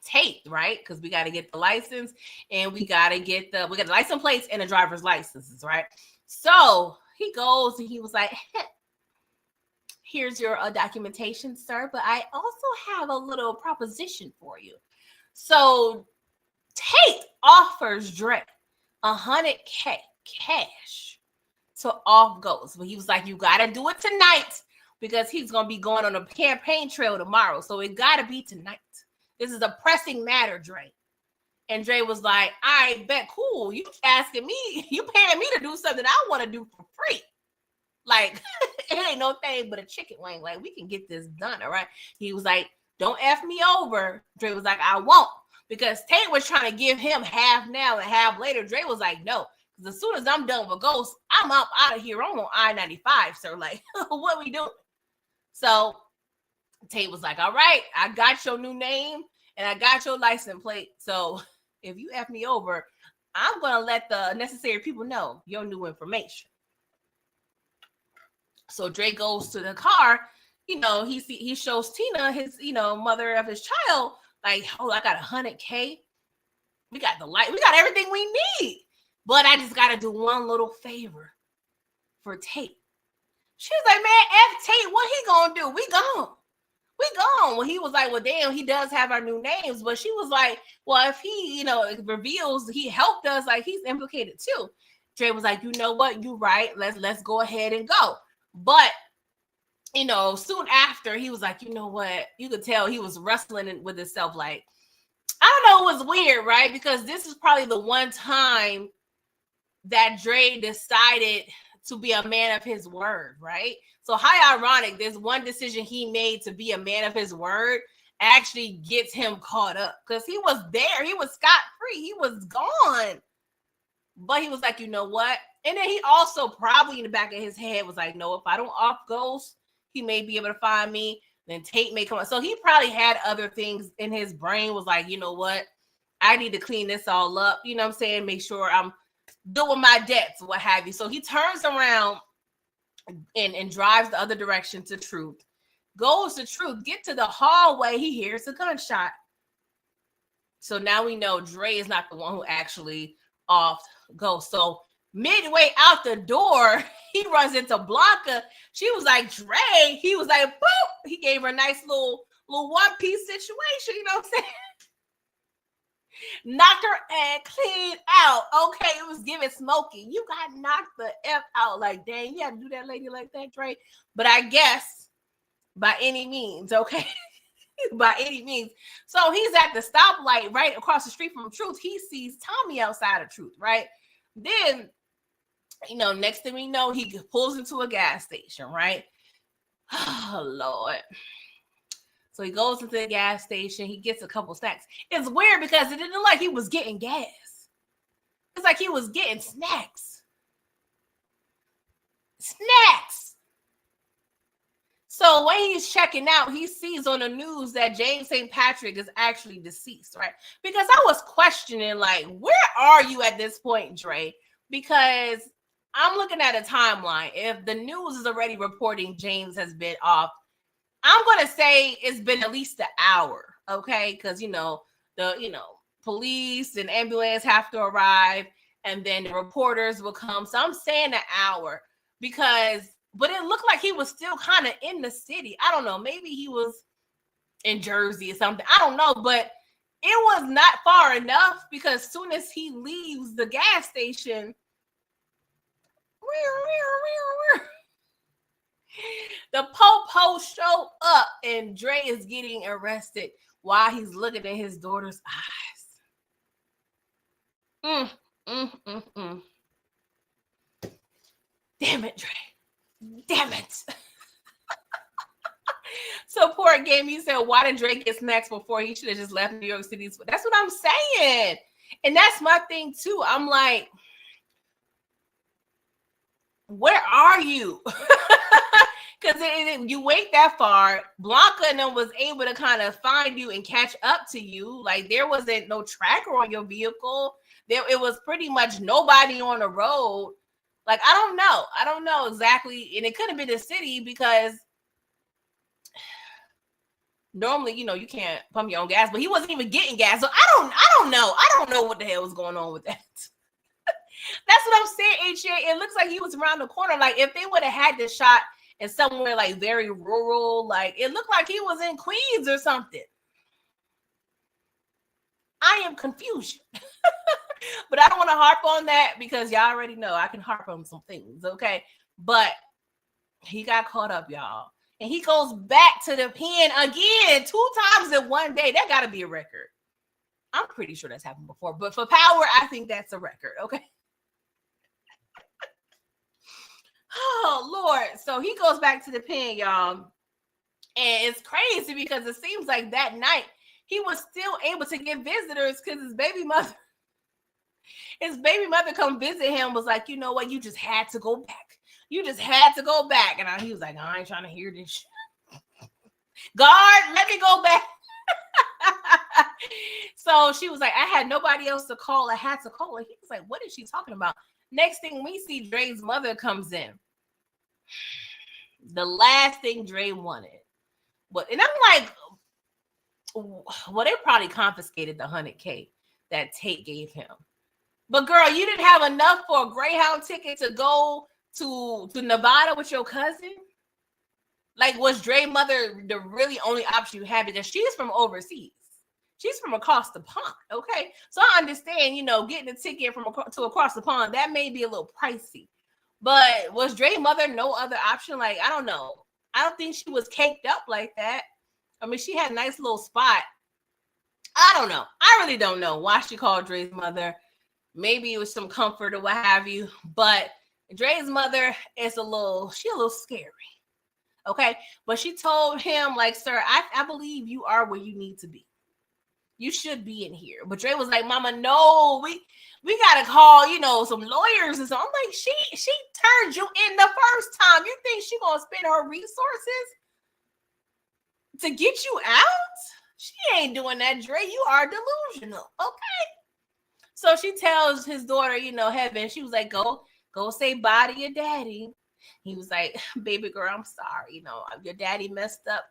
Tate, right? Because we got to get the license and we got the license plates and the driver's licenses, right? So he goes and he was like, hey, here's your documentation, sir, but I also have a little proposition for you. So Tate offers Dre $100K cash to off goes, but he was like, you got to do it tonight because he's going to be going on a campaign trail tomorrow. So it got to be tonight. This is a pressing matter, Dre. And Dre was like, I bet, cool. You asking me, you paying me to do something I want to do for free. Like, it ain't no thing but a chicken wing. Like, we can get this done, all right? He was like, don't F me over. Dre was like, I won't. Because Tate was trying to give him half now and half later. Dre was like, no. Because as soon as I'm done with Ghost, I'm up out of here. I'm on I-95. So, like, what we doing? So Tate was like, all right, I got your new name and I got your license plate. So if you F me over, I'm going to let the necessary people know your new information. So Dre goes to the car, he shows Tina, his, mother of his child, like, oh, I got 100K. We got the light. We got everything we need. But I just got to do one little favor for Tate. She was like, man, F Tate, what he gonna do? We gone. Well, he was like, well, damn, he does have our new names. But she was like, well, if he, reveals he helped us, like, he's implicated too. Dre was like, you know what? You right. Let's go ahead and go. But, soon after, he was like, you know what? You could tell he was wrestling with himself. Like, I don't know, it was weird, right? Because this is probably the one time that Dre decided to be a man of his word, right? So how ironic, this one decision he made to be a man of his word actually gets him caught up, because he was there. He was scot-free. He was gone. But he was like, you know what? And then he also probably in the back of his head was like, no, if I don't off Ghost, he may be able to find me. Then Tate may come up. So he probably had other things in his brain, was like, you know what? I need to clean this all up. You know what I'm saying? Make sure I'm doing my debts, what have you. So he turns around and drives the other direction to Truth. Goes to Truth. Get to the hallway. He hears a gunshot. So now we know Dre is not the one who actually offed Ghost. So midway out the door, he runs into Blanca. She was like, Dre. He was like, boop. He gave her a nice little one-piece situation. You know what I'm saying? Knocked her and clean out. Okay, it was giving Smokey. You got knocked the F out. Like, dang, you had to do that lady like that, Dre. But I guess by any means, okay? By any means. So he's at the stoplight right across the street from Truth. He sees Tommy outside of Truth, right? Then, next thing we know, he pulls into a gas station, right? Oh, Lord. So he goes into the gas station. He gets a couple snacks. It's weird because it didn't look like he was getting gas. It's like he was getting snacks. So when he's checking out, he sees on the news that James St. Patrick is actually deceased, right? Because I was questioning, like, where are you at this point, Dre? Because I'm looking at a timeline. If the news is already reporting James has been off, I'm going to say it's been at least an hour, okay? Because, the police and ambulance have to arrive, and then the reporters will come. So I'm saying an hour but it looked like he was still kind of in the city. I don't know. Maybe he was in Jersey or something. I don't know, but it was not far enough, because as soon as he leaves the gas station, the po-po show up and Dre is getting arrested while he's looking at his daughter's eyes. Damn it, Dre. Damn it. Support game. He said, why did Dre get snacks before? He should have just left New York City. That's what I'm saying. And that's my thing too. I'm like, where are you? Because you wait that far. Blanca and them was able to kind of find you and catch up to you. Like, there wasn't no tracker on your vehicle. It was pretty much nobody on the road. Like, I don't know exactly. And it could have been the city, because normally, you can't pump your own gas, but he wasn't even getting gas. So I don't know. I don't know what the hell was going on with that. That's what I'm saying, HA. It looks like he was around the corner. Like, if they would have had this shot in somewhere like very rural, like, it looked like he was in Queens or something. I am confused. But I don't want to harp on that, because y'all already know I can harp on some things, okay? But he got caught up, y'all. And he goes back to the pen again 2 times in one day. That got to be a record. I'm pretty sure that's happened before. But for Power, I think that's a record, okay? Oh, Lord. So he goes back to the pen, y'all. And it's crazy, because it seems like that night he was still able to get visitors, because his baby mother come visit him, was like, you know what? You just had to go back. And he was like, I ain't trying to hear this shit. God, let me go back. So she was like, I had nobody else to call. I had to call her. He was like, what is she talking about? Next thing we see, Dre's mother comes in. The last thing Dre wanted But and I'm like, well, they probably confiscated the $100K that Tate gave him. But girl, you didn't have enough for a Greyhound ticket to go to Nevada with your cousin? Like, was Dre mother the really only option you had? Because she's from overseas. She's from across the pond, okay? So I understand, getting a ticket from to across the pond, that may be a little pricey. But was Dre mother no other option? Like, I don't know. I don't think she was caked up like that. I mean, she had a nice little spot. I don't know. I really don't know why she called Dre's mother. Maybe it was some comfort or what have you. But Dre's mother is a little scary. Okay. But she told him, like, sir, I believe you are where you need to be. You should be in here. But Dre was like, Mama, no, we gotta call, some lawyers and so. I'm like, she turned you in the first time. You think she gonna spend her resources to get you out? She ain't doing that, Dre. You are delusional. Okay. So she tells his daughter, Heaven, she was like, go say bye to your daddy. He was like, baby girl, I'm sorry. Your daddy messed up.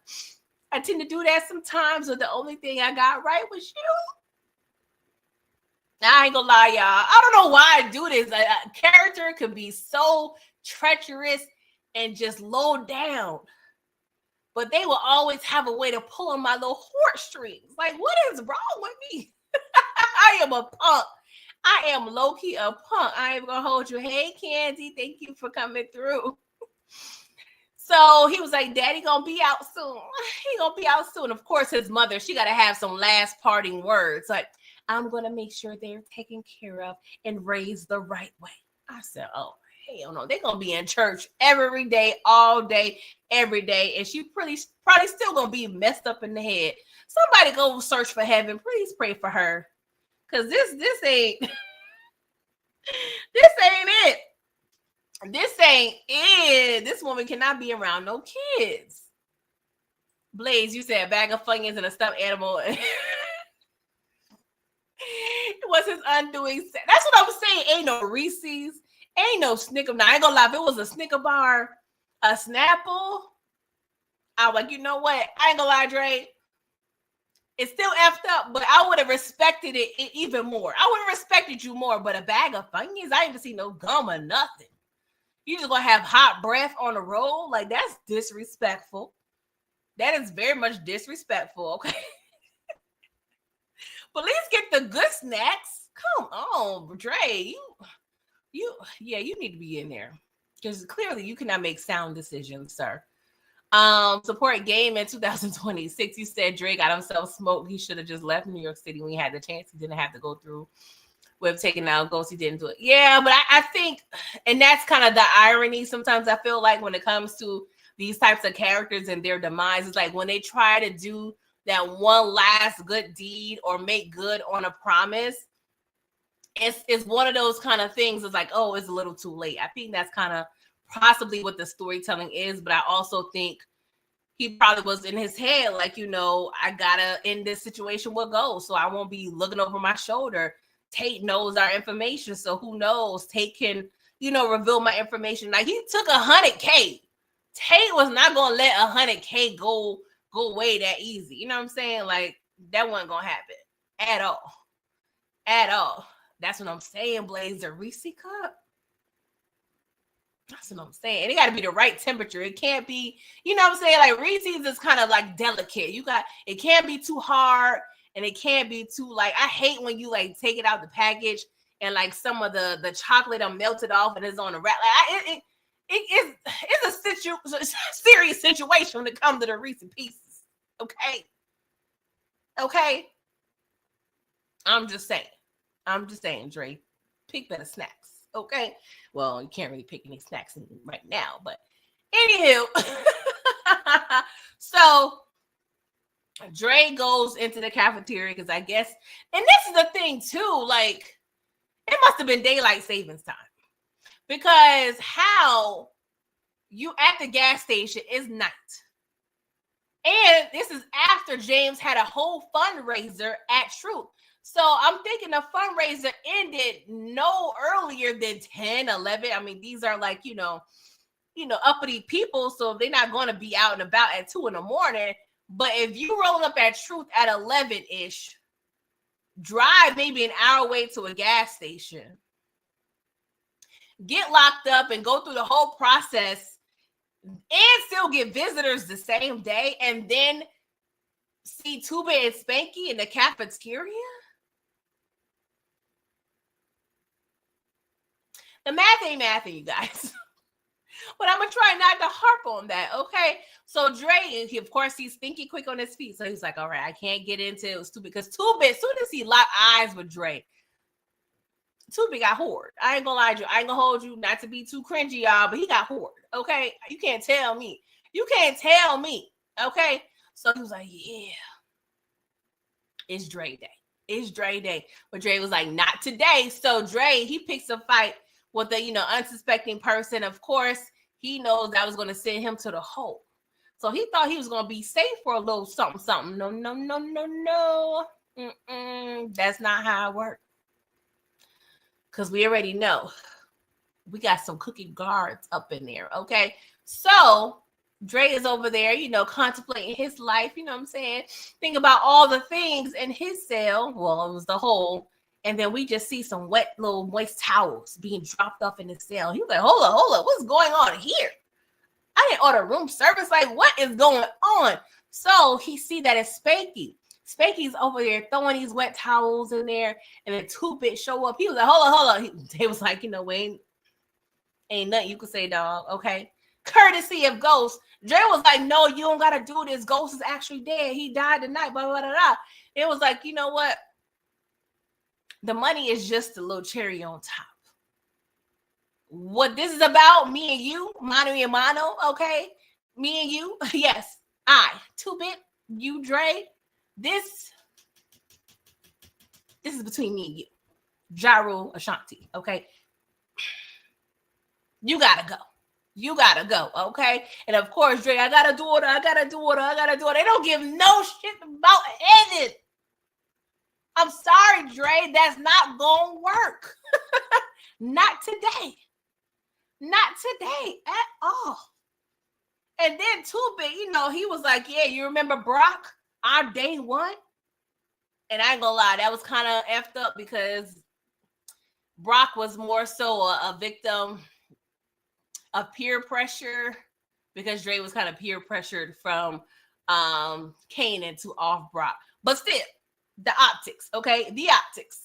I tend to do that sometimes, but the only thing I got right was you. I ain't gonna lie, y'all. I don't know why I do this. A character could be so treacherous and just low down, but they will always have a way to pull on my little heartstrings. Like, what is wrong with me? I am a punk. I am low-key a punk. I am gonna hold you. Hey, Candy, thank you for coming through. So he was like, Daddy gonna be out soon. He gonna be out soon. Of course, his mother, she gotta have some last parting words. Like, I'm gonna make sure they're taken care of and raised the right way. I said, oh, hell no. They're gonna be in church every day, all day, every day. And she probably still gonna be messed up in the head. Somebody go search for heaven. Please pray for her. Cause this ain't this ain't it. This ain't it. This woman cannot be around no kids. Blaze, you said a bag of Funyuns and a stuffed animal. It was his undoing. That's what I'm saying. Ain't no Reese's. Ain't no Snicker. Now, I ain't gonna lie. If it was a Snicker bar, a Snapple, I was like, you know what? I ain't gonna lie, Dre. It's still effed up, but I would have respected it even more. I would have respected you more. But a bag of Funyuns, I ain't even see no gum or nothing. You just gonna have hot breath on the road? Like, that's disrespectful. That is very much disrespectful, okay? But let's get the good snacks. Come on, Dre. You need to be in there. Because clearly you cannot make sound decisions, sir. Support game in 2026. You said Drake got himself smoked. He should have just left New York City when he had the chance. He didn't have to go through with taking out ghosts. He didn't do it. Yeah, but I think, and that's kind of the irony. Sometimes I feel like when it comes to these types of characters and their demise, it's like when they try to do that one last good deed or make good on a promise, it's one of those kind of things. It's like, oh, it's a little too late. I think that's kind of possibly what the storytelling is, but I also think he probably was in his head, like, I gotta end this situation with Ghost, so I won't be looking over my shoulder. Tate knows our information, so who knows? Tate can, reveal my information. Like, he took $100K. Tate was not gonna let $100K go away that easy. You know what I'm saying? Like, that wasn't gonna happen at all. At all. That's what I'm saying, Blaze. The Reese cup. That's what I'm saying. It got to be the right temperature. It can't be, you know what I'm saying? Like, Reese's is kind of like delicate. It can't be too hard and it can't be too, like, I hate when you like take it out the package and like some of the chocolate are melted off and it's on the wrap. Like, it's a serious situation when it comes to the Reese Pieces. Okay. I'm just saying, Dre, pick better snacks. Okay. Well, you can't really pick any snacks right now, but anywho. So Dre goes into the cafeteria because I guess, and this is the thing too, like, it must have been daylight savings time, because how you at the gas station is night. And this is after James had a whole fundraiser at Truth. So I'm thinking the fundraiser ended no earlier than 10, 11. I mean, these are like, uppity people. So they're not going to be out and about at 2 a.m. But if you roll up at Truth at 11-ish, drive maybe an hour away to a gas station, get locked up and go through the whole process and still get visitors the same day, and then see Tuba and Spanky in the cafeteria? The math ain't mathing, you guys. But I'm gonna try not to harp on that, okay? So Dre, of course, he's thinking quick on his feet. So he's like, all right, I can't get into it stupid because Tuba, as soon as he locked eyes with Dre, Tuba got hoard. I ain't gonna lie to you. I ain't gonna hold you, not to be too cringy, y'all, but he got hoard, okay? You can't tell me. You can't tell me, okay? So he was like, yeah, it's Dre day. It's Dre day. But Dre was like, not today. So Dre, he picks a fight with a, unsuspecting person. Of course, he knows that was going to send him to the hole. So he thought he was going to be safe for a little something, something. No. That's not how it works. Because we already know we got some cookie guards up in there, okay? So Dre is over there, contemplating his life, you know what I'm saying? Think about all the things in his cell. Well, it was the hole. And then we just see some wet little moist towels being dropped off in the cell. He was like, hold up, what's going on here? I didn't order room service. Like, what is going on? So he see that it's Spanky. Spanky's over there throwing these wet towels in there, and then 2-Bit show up. He was like, hold up. He was like, wait, ain't nothing you can say, dog, okay? Courtesy of Ghost. Dre was like, no, you don't got to do this. Ghost is actually dead. He died tonight, blah, blah, blah, blah. It was like, you know what? The money is just a little cherry on top. What this is about, me and you, mano y mano, okay? Me and you, yes, 2-Bit, you, Dre. This is between me and you. Ja Rule, Ashanti, okay? You gotta go, okay? And of course, Dre, I gotta do it. They don't give no shit about anything. I'm sorry, Dre, that's not gonna work. Not today at all. And then 2-Bit, he was like, yeah, you remember Brock, our day one? And I ain't gonna lie, that was kind of effed up because Brock was more so a victim of peer pressure because Dre was kind of peer pressured from Kanan to off Brock. But still, the optics, okay? The optics.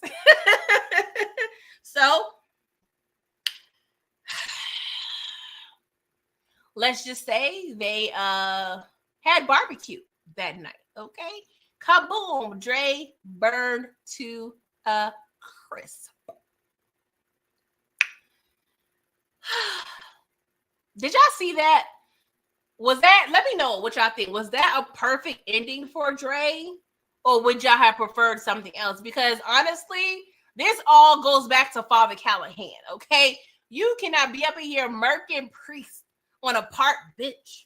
So, let's just say they had barbecue that night, okay? Kaboom, Dre burned to a crisp. Did y'all see that? Let me know what y'all think. Was that a perfect ending for Dre? Or would y'all have preferred something else? Because honestly, this all goes back to Father Callahan, okay? You cannot be up in here murking Priest on a park bench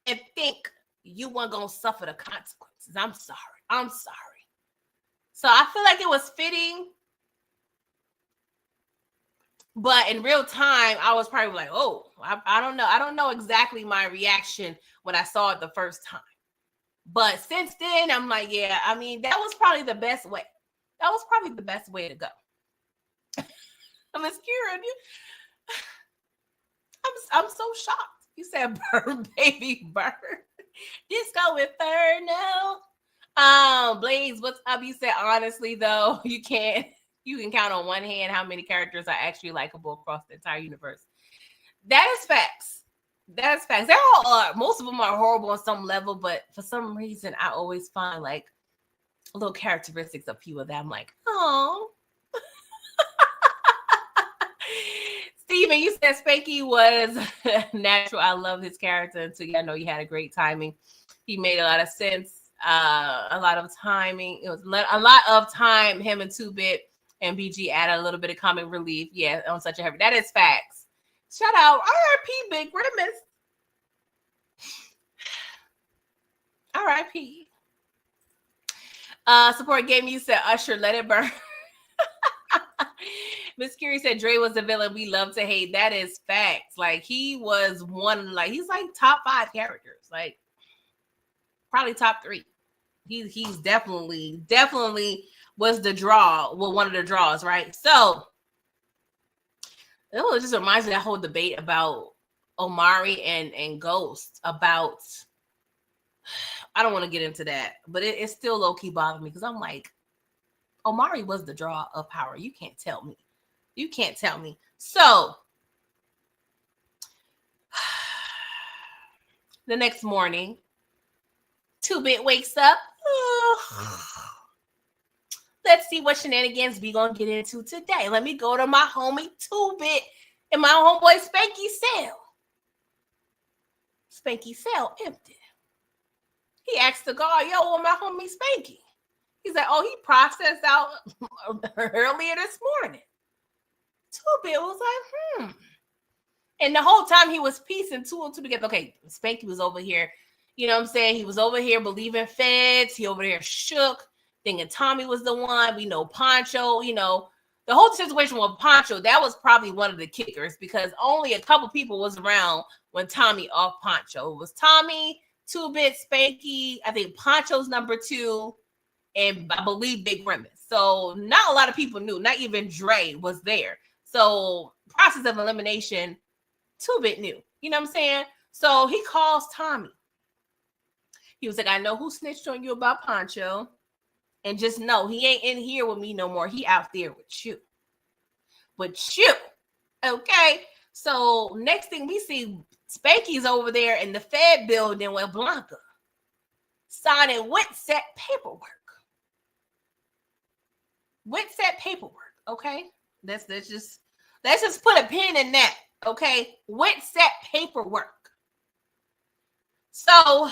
and think you weren't going to suffer the consequences. I'm sorry. So I feel like it was fitting. But in real time, I was probably like, oh, I don't know. I don't know exactly my reaction when I saw it the first time. But since then, I'm like, yeah, I mean, that was probably the best way. That was probably the best way to go. I'm scared. I'm so shocked. You said burn, baby, burn. Disco Inferno. Blaze, what's up? You said, honestly, though, you can count on one hand how many characters are actually likable across the entire universe. That is facts. That's facts. They're all most of them are horrible on some level, but for some reason, I always find like little characteristics of people that I'm like, oh. Steven, you said Spanky was natural. I love his character until I know you had a great timing. He made a lot of sense. A lot of timing. It was a lot of time. Him and 2-Bit and BG added a little bit of comic relief. Yeah, on such a heavy. That is facts. Shout out R.I.P. Big Grimace. R.I.P. Support game. You said Usher, let it burn. Miss Curie said Dre was the villain we love to hate. That is facts. Like he was one. Like he's like top 5 characters. Like probably top 3. He's definitely was the draw. Well, one of the draws, right? So it just reminds me of that whole debate about Omari and Ghost about. I don't want to get into that, but it still low key bothers me because I'm like, Omari was the draw of power. You can't tell me. You can't tell me. So the next morning, 2-Bit wakes up. Let's see what shenanigans we gonna get into today. Let me go to my homie 2-Bit and my homeboy Spanky cell. Spanky cell empty. He asked the guard, yo, where my homie Spanky? He's like, oh, he processed out earlier this morning. 2-Bit was like, And the whole time he was piecing 2 and 2 together. Okay, Spanky was over here. You know what I'm saying? He was over here believing feds. He over there shook, thinking Tommy was the one. We know Poncho, you know. The whole situation with Poncho, that was probably one of the kickers because only a couple people was around when Tommy off Poncho. It was Tommy, 2-Bit, Spanky, I think Poncho's number 2, and I believe Big Remus. So not a lot of people knew. Not even Dre was there. So process of elimination, 2-Bit knew. You know what I'm saying? So he calls Tommy. He was like, I know who snitched on you about Poncho. And just know he ain't in here with me no more. He out there with you. Okay? So next thing we see, Spanky's over there in the Fed building with Blanca, signing Witset paperwork. Witset paperwork, okay? Let's just put a pin in that, okay? Witset paperwork. So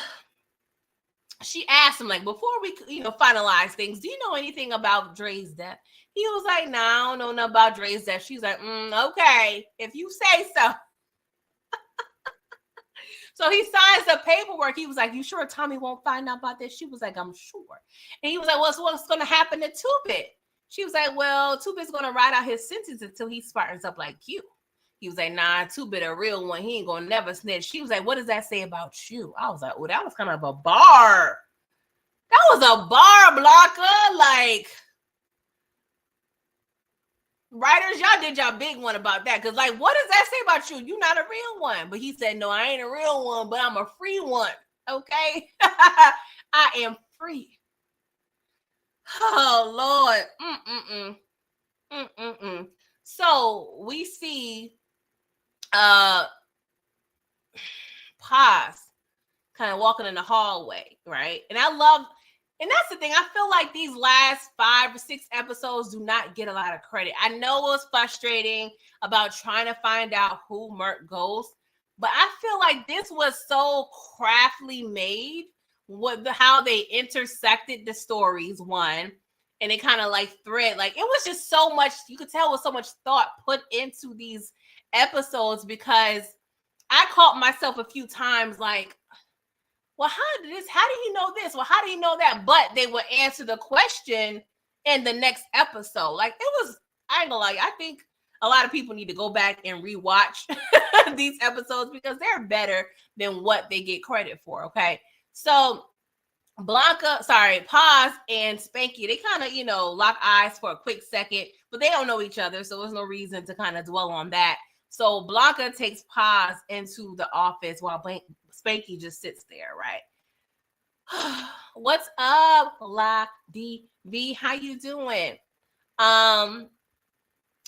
she asked him, like, before we, finalize things, do you know anything about Dre's death? He was like, no, I don't know nothing about Dre's death. She's like, okay, if you say so. So he signs the paperwork. He was like, you sure Tommy won't find out about this? She was like, I'm sure. And he was like, well, so what's going to happen to 2-Bit? She was like, well, 2-Bit's going to ride out his sentence until he smartens up like you. He was like, nah, 2-Bit a real one. He ain't going to never snitch. She was like, what does that say about you? I was like, oh, that was kind of a bar. That was a bar, Blanca. Like, writers, y'all did y'all big one about that. Because, like, what does that say about you? You're not a real one. But he said, no, I ain't a real one, but I'm a free one. Okay? I am free. Oh, Lord. So we see Paz kind of walking in the hallway, right? And that's the thing. I feel like these last 5 or 6 episodes do not get a lot of credit. I know it was frustrating about trying to find out who murked Ghost, but I feel like this was so craftily made with how they intersected the stories, one, and it kind of like thread. Like, it was just so much, you could tell with so much thought put into these episodes, because I caught myself a few times like, well, how do you know this? Well, how do you know that? But they would answer the question in the next episode. Like, it was, I ain't gonna lie, I think a lot of people need to go back and rewatch these episodes because they're better than what they get credit for, okay? So Paz and Spanky, they kind of, lock eyes for a quick second, but they don't know each other, so there's no reason to kind of dwell on that. So Blanca takes Paz into the office while Spanky just sits there, right? What's up, La DV? How you doing?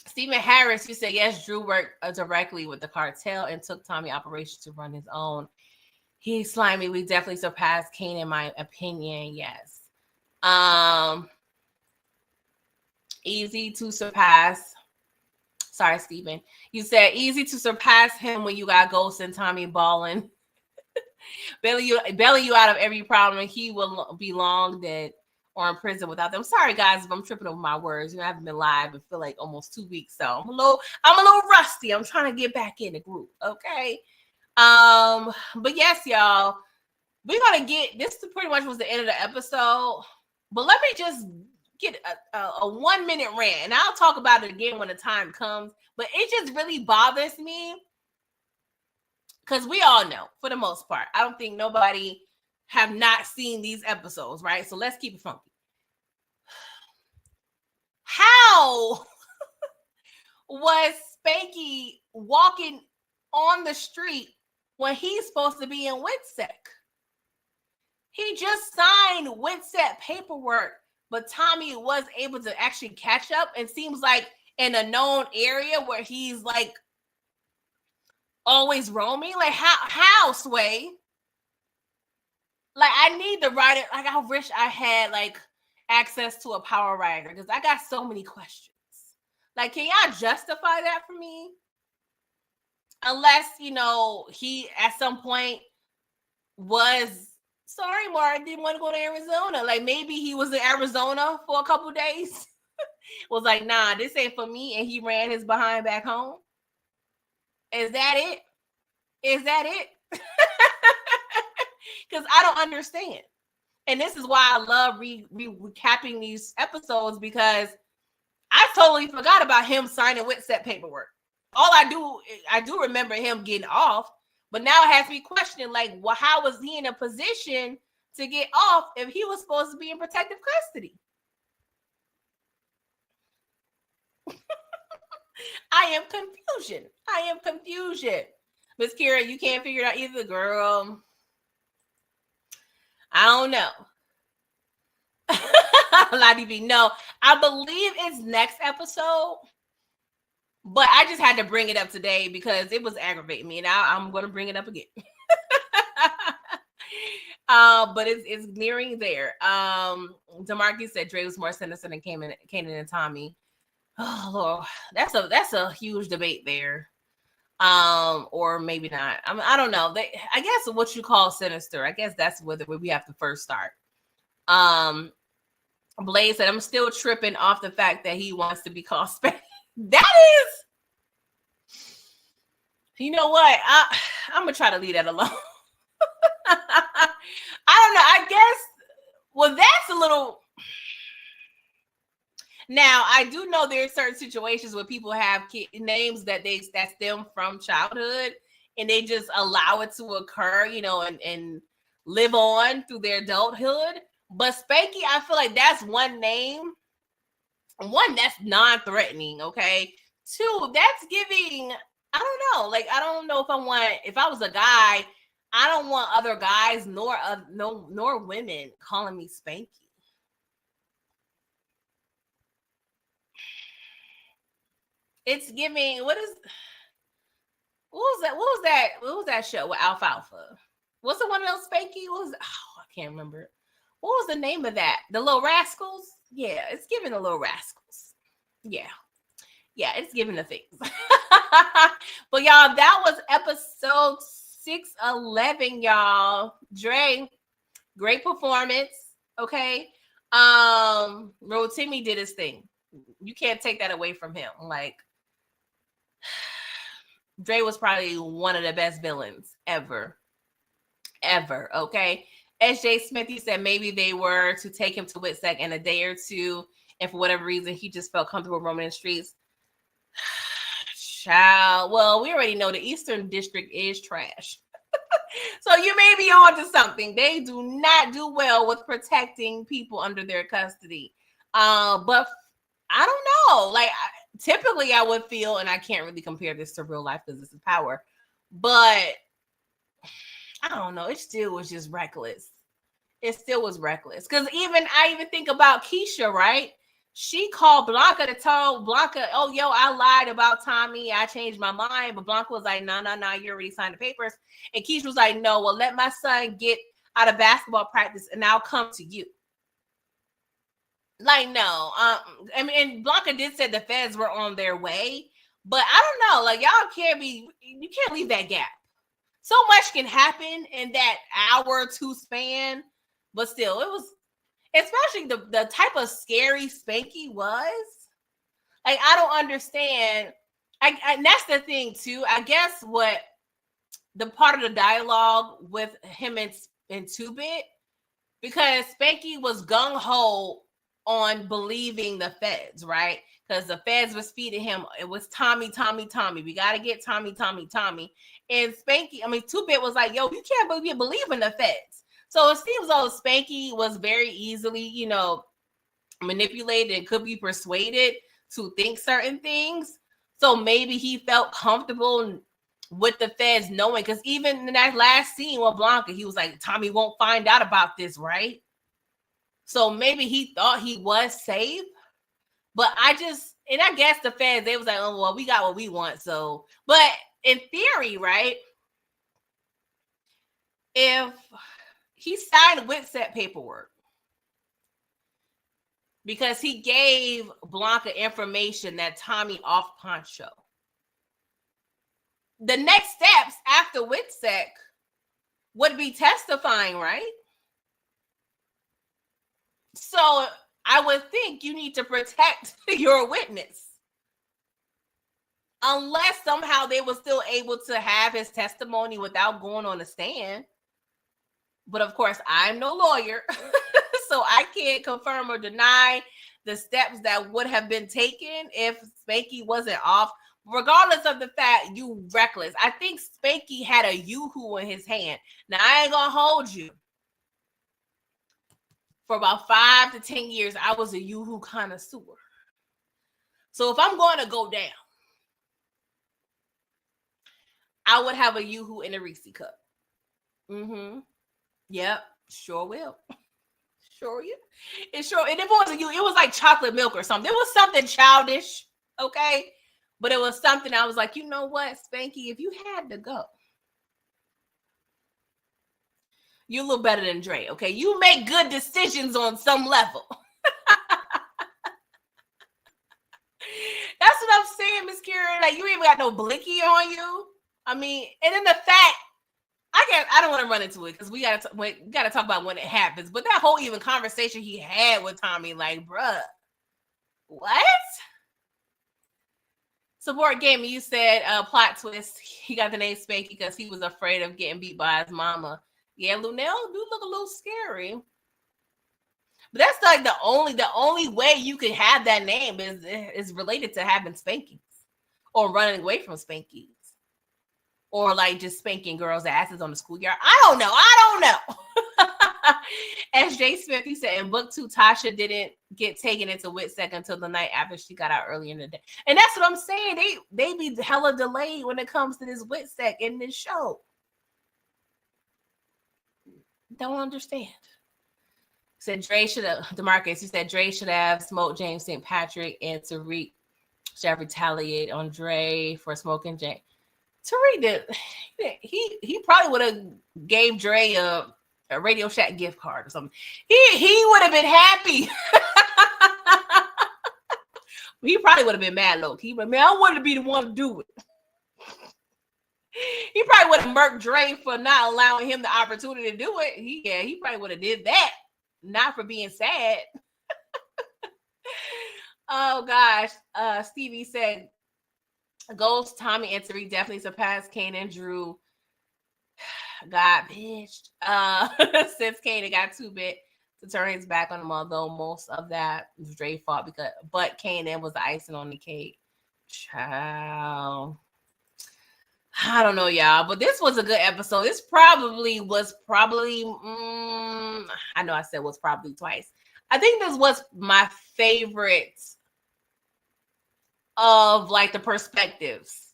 Stephen Harris, you said, yes, Drew worked directly with the cartel and took Tommy operation to run his own. He's slimy. We definitely surpassed Kane, in my opinion. Yes. Easy to surpass. Sorry, Stephen. You said easy to surpass him when you got Ghost and Tommy balling. Belly you out of every problem, and he will be long dead or in prison without them. Sorry, guys, if I'm tripping over my words. I haven't been live in feel like almost 2 weeks, so I'm a little rusty. I'm trying to get back in the group. Okay. But yes, y'all, we're gonna get this. Pretty much was the end of the episode, but let me just get a 1 minute rant, and I'll talk about it again when the time comes. But it just really bothers me because we all know, for the most part, I don't think nobody have not seen these episodes, right? So let's keep it funky. How was Spanky walking on the street when he's supposed to be in WITSEC? He just signed WITSEC paperwork, but Tommy was able to actually catch up, and seems like in a known area where he's like always roaming. Like how Sway? Like, I need to write it. Like, I wish I had like access to a power writer, because I got so many questions. Like, can y'all justify that for me? Unless, you know, he at some point was sorry, Mark, didn't want to go to Arizona. Like, maybe he was in Arizona for a couple days. Was like, nah, this ain't for me, and he ran his behind back home. Is that it? Is that it? Because I don't understand. And this is why I love recapping these episodes, because I totally forgot about him signing WITSEC paperwork. All I do remember him getting off, but now it has me questioning, like, well, how was he in a position to get off if he was supposed to be in protective custody? I am confusion. Miss Kira, you can't figure it out either, girl. I don't know. Lottie B, no, I believe it's next episode, but I just had to bring it up today because it was aggravating me, and I'm going to bring it up again. But it's nearing there. DeMarcus said Dre was more sinister than Kanan and Tommy. Oh Lord, that's a huge debate there. Or maybe not. I don't know. I guess what you call sinister. I guess that's where we have to first start. Blaze said, I'm still tripping off the fact that he wants to be called Spanky. That is, you know what? I'm gonna try to leave that alone. I don't know. I guess, well, that's a little. Now, I do know there are certain situations where people have names that stem from childhood, and they just allow it to occur, you know, and live on through their adulthood. But Spanky, I feel like that's one name. One, that's non-threatening, okay? Two, that's giving, I don't know. Like, I don't know if I was a guy, I don't want other guys nor women calling me Spanky. It's giving, what was that show with Alfalfa? Was it one of those Spanky? I can't remember. What was the name of that? The Little Rascals? Yeah, it's giving the Little Rascals. Yeah, it's giving the things. But y'all, that was episode 611, y'all. Dre, great performance. Okay. Rotimi did his thing. You can't take that away from him. Like, Dre was probably one of the best villains ever. Okay. SJ Smith, he said maybe they were to take him to WITSEC in a day or two, and for whatever reason he just felt comfortable roaming the streets. Child, well, we already know the Eastern District is trash. So you may be on to something. They do not do well with protecting people under their custody. But I don't know. Like, typically I would feel, and I can't really compare this to real life because this is power, but I don't know. It still was just reckless. It still was reckless. Because I even think about Keisha, right? She called Blanca to tell Blanca, oh, yo, I lied about Tommy. I changed my mind. But Blanca was like, no, you already signed the papers. And Keisha was like, no, well, let my son get out of basketball practice and I'll come to you. Like, no. I mean, and Blanca did say the feds were on their way. But I don't know. Like, you can't leave that gap. So much can happen in that hour or two span. But still, it was, especially the type of scary Spanky was. Like, I don't understand. And that's the thing, too. I guess what the part of the dialogue with him and 2-Bit, because Spanky was gung-ho on believing the feds, right? Because the feds was feeding him. It was Tommy. We got to get Tommy. And Spanky, 2-Bit was like, yo, you can't believe in the feds. So it seems though Spanky was very easily, manipulated and could be persuaded to think certain things. So maybe he felt comfortable with the feds knowing, because even in that last scene with Blanca, he was like, Tommy won't find out about this, right? So maybe he thought he was safe. But I guess the feds, they was like, oh, well, we got what we want. So, but in theory, right, if he signed Witsec paperwork because he gave Blanca information that Tommy off Poncho, the next steps after Witsec would be testifying, right? So I would think you need to protect your witness. Unless somehow they were still able to have his testimony without going on the stand. But of course, I'm no lawyer, so I can't confirm or deny the steps that would have been taken if Spanky wasn't off. Regardless of the fact you reckless, I think Spanky had a yoo-hoo in his hand. Now, I ain't gonna hold you. For about 5 to 10 years, I was a yoo-hoo connoisseur. So if I'm going to go down, I would have a yoo-hoo in a Reese cup. Yep, sure will. Sure will. And if it wasn't you, it was like chocolate milk or something. It was something childish, okay? But it was something I was like, you know what, Spanky, if you had to go, you're a little better than Dre, okay? You make good decisions on some level. That's what I'm saying, Miss Kira. Like, you ain't got no blicky on you. I mean, and then the fact, I don't want to run into it because we gotta talk about when it happens. But that whole even conversation he had with Tommy, like, bruh, what? Support Gaming, you said plot twist. He got the name Spanky because he was afraid of getting beat by his mama. Yeah, Lunel do look a little scary. But that's like the only way you can have that name is related to having spankings or running away from spankings. Or like just spanking girls' asses on the schoolyard. I don't know. SJ Smith, he said in book 2, Tasha didn't get taken into Witsec until the night after she got out early in the day. And that's what I'm saying. They be hella delayed when it comes to this Witsec in this show. Don't understand. Said Dre should have, DeMarcus, he said Dre should have smoked James St. Patrick and Tariq should have retaliated on Dre for smoking James. Tariq did. He probably would have gave Dre a Radio Shack gift card or something. He would have been happy. He probably would have been mad low key, but man, I wanted to be the one to do it. He probably would have murked Dre for not allowing him the opportunity to do it. He probably would have did that, not for being sad. Oh gosh. Stevie said Ghost, Tommy, and Tariq definitely surpassed Kane and Drew. Got bitched. Since Kane got 2-bit to turn his back on him, although most of that was Dre fault but Kane was the icing on the cake. Child. I don't know, y'all, but this was a good episode. This I know I said was probably twice. I think this was my favorite of like the perspectives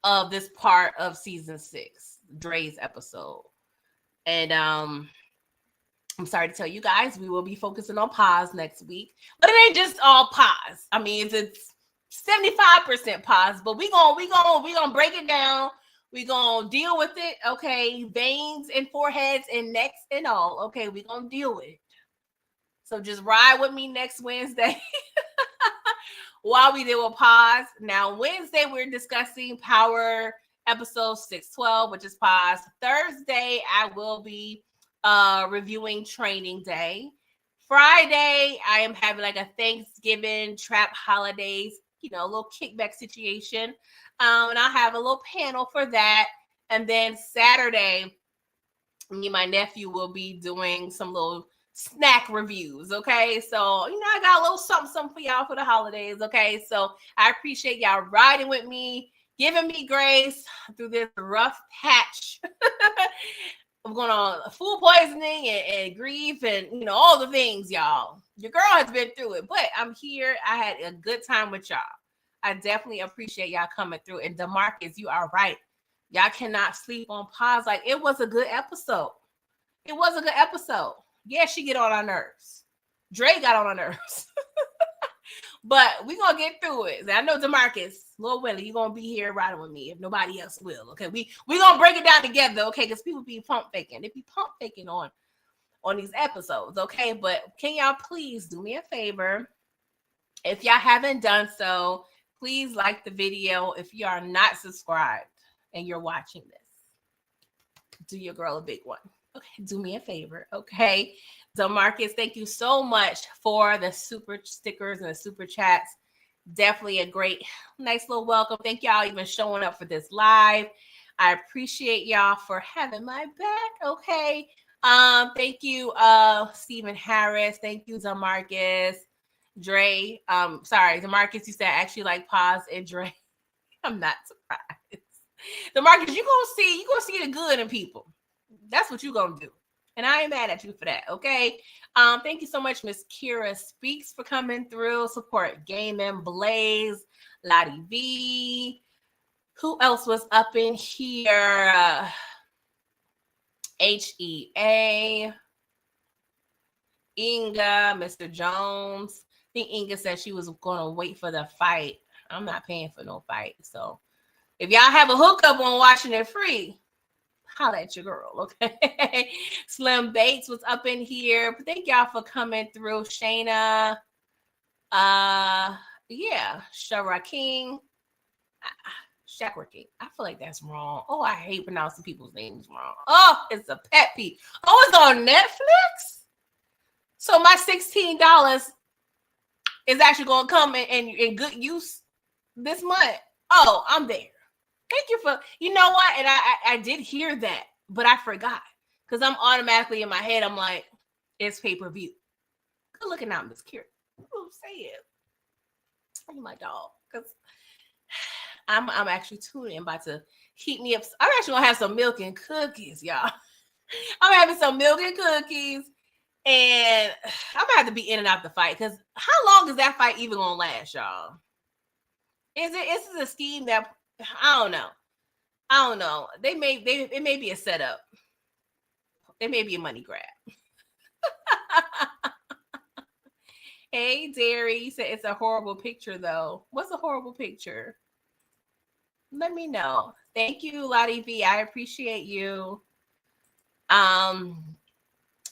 of this part of season 6, Dre's episode. And I'm sorry to tell you guys, we will be focusing on pause next week, but it ain't just all pause. I mean, it's 75% pause, but we gonna break it down. We gonna deal with it, okay? Veins and foreheads and necks and all, okay? We gonna deal with it. So just ride with me next Wednesday while we do a pause. Now, Wednesday, we're discussing Power episode 612, which is pause. Thursday, I will be reviewing Training Day. Friday, I am having like a Thanksgiving trap holidays, a little kickback situation. And I'll have a little panel for that. And then Saturday, me and my nephew will be doing some little snack reviews, okay? So, I got a little something for y'all for the holidays, okay? So I appreciate y'all riding with me, giving me grace through this rough patch going on food poisoning and grief and, you know, all the things, y'all. Your girl has been through it, but I'm here. I had a good time with y'all. I definitely appreciate y'all coming through. And DeMarcus, you are right. Y'all cannot sleep on pause. Like, it was a good episode. It was a good episode. Yeah, she get on our nerves. Dre got on our nerves. But we're going to get through it. I know DeMarcus, Lil Willie, you're going to be here riding with me if nobody else will. Okay, we're going to break it down together, okay? Because people be pump faking. They be pump faking on these episodes, okay? But can y'all please do me a favor? If y'all haven't done so, please like the video. If you are not subscribed and you're watching this, do your girl a big one. Okay, do me a favor, okay? DeMarcus, thank you so much for the super stickers and the super chats. Definitely a great, nice little welcome. Thank y'all even showing up for this live. I appreciate y'all for having my back, okay? Thank you, Stephen Harris. Thank you, DeMarcus. Dre, sorry, DeMarcus, you said I actually like pause and Dre. I'm not surprised. DeMarcus, you're gonna see the good in people. That's what you're gonna do. And I ain't mad at you for that, okay? Thank you so much, Miss Kira Speaks, for coming through. Support Gaming, Blaze, Lottie V. Who else was up in here? HEA. Inga, Mr. Jones. I think Inga said she was going to wait for the fight. I'm not paying for no fight. So if y'all have a hookup on watching it free, holla at your girl, okay? Slim Bates was up in here. Thank y'all for coming through. Shayna. Yeah. Shara King. Shakra King. I feel like that's wrong. Oh, I hate pronouncing people's names wrong. Oh, it's a pet peeve. Oh, it's on Netflix? So my $16 is actually going to come in good use this month. Oh, I'm there. Thank you for, you know what? And I did hear that, but I forgot because I'm automatically in my head. I'm like, it's pay-per-view. Good looking out, Miss Kira. Say it. Oh, my dog. Because I'm actually tuning in, about to heat me up. I'm actually going to have some milk and cookies, y'all. I'm having some milk and cookies. And I'm gonna have to be in and out the fight because how long is that fight even gonna last, y'all? Is it a scheme that I don't know. It may be a setup. It may be a money grab. Hey, Derry said it's a horrible picture though. What's a horrible picture? Let me know. Thank you, Lottie V. I appreciate you.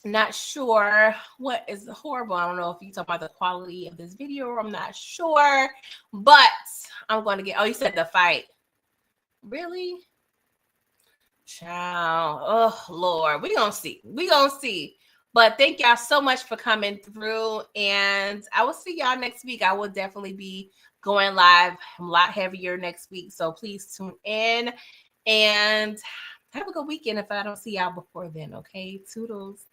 Not sure what is horrible. I don't know if you talk about the quality of this video. I'm not sure, but I'm going to get. Oh, you said the fight. Really? Child. Oh, Lord. We're going to see. We're going to see. But thank y'all so much for coming through. And I will see y'all next week. I will definitely be going live a lot heavier next week. So please tune in and have a good weekend if I don't see y'all before then. Okay. Toodles.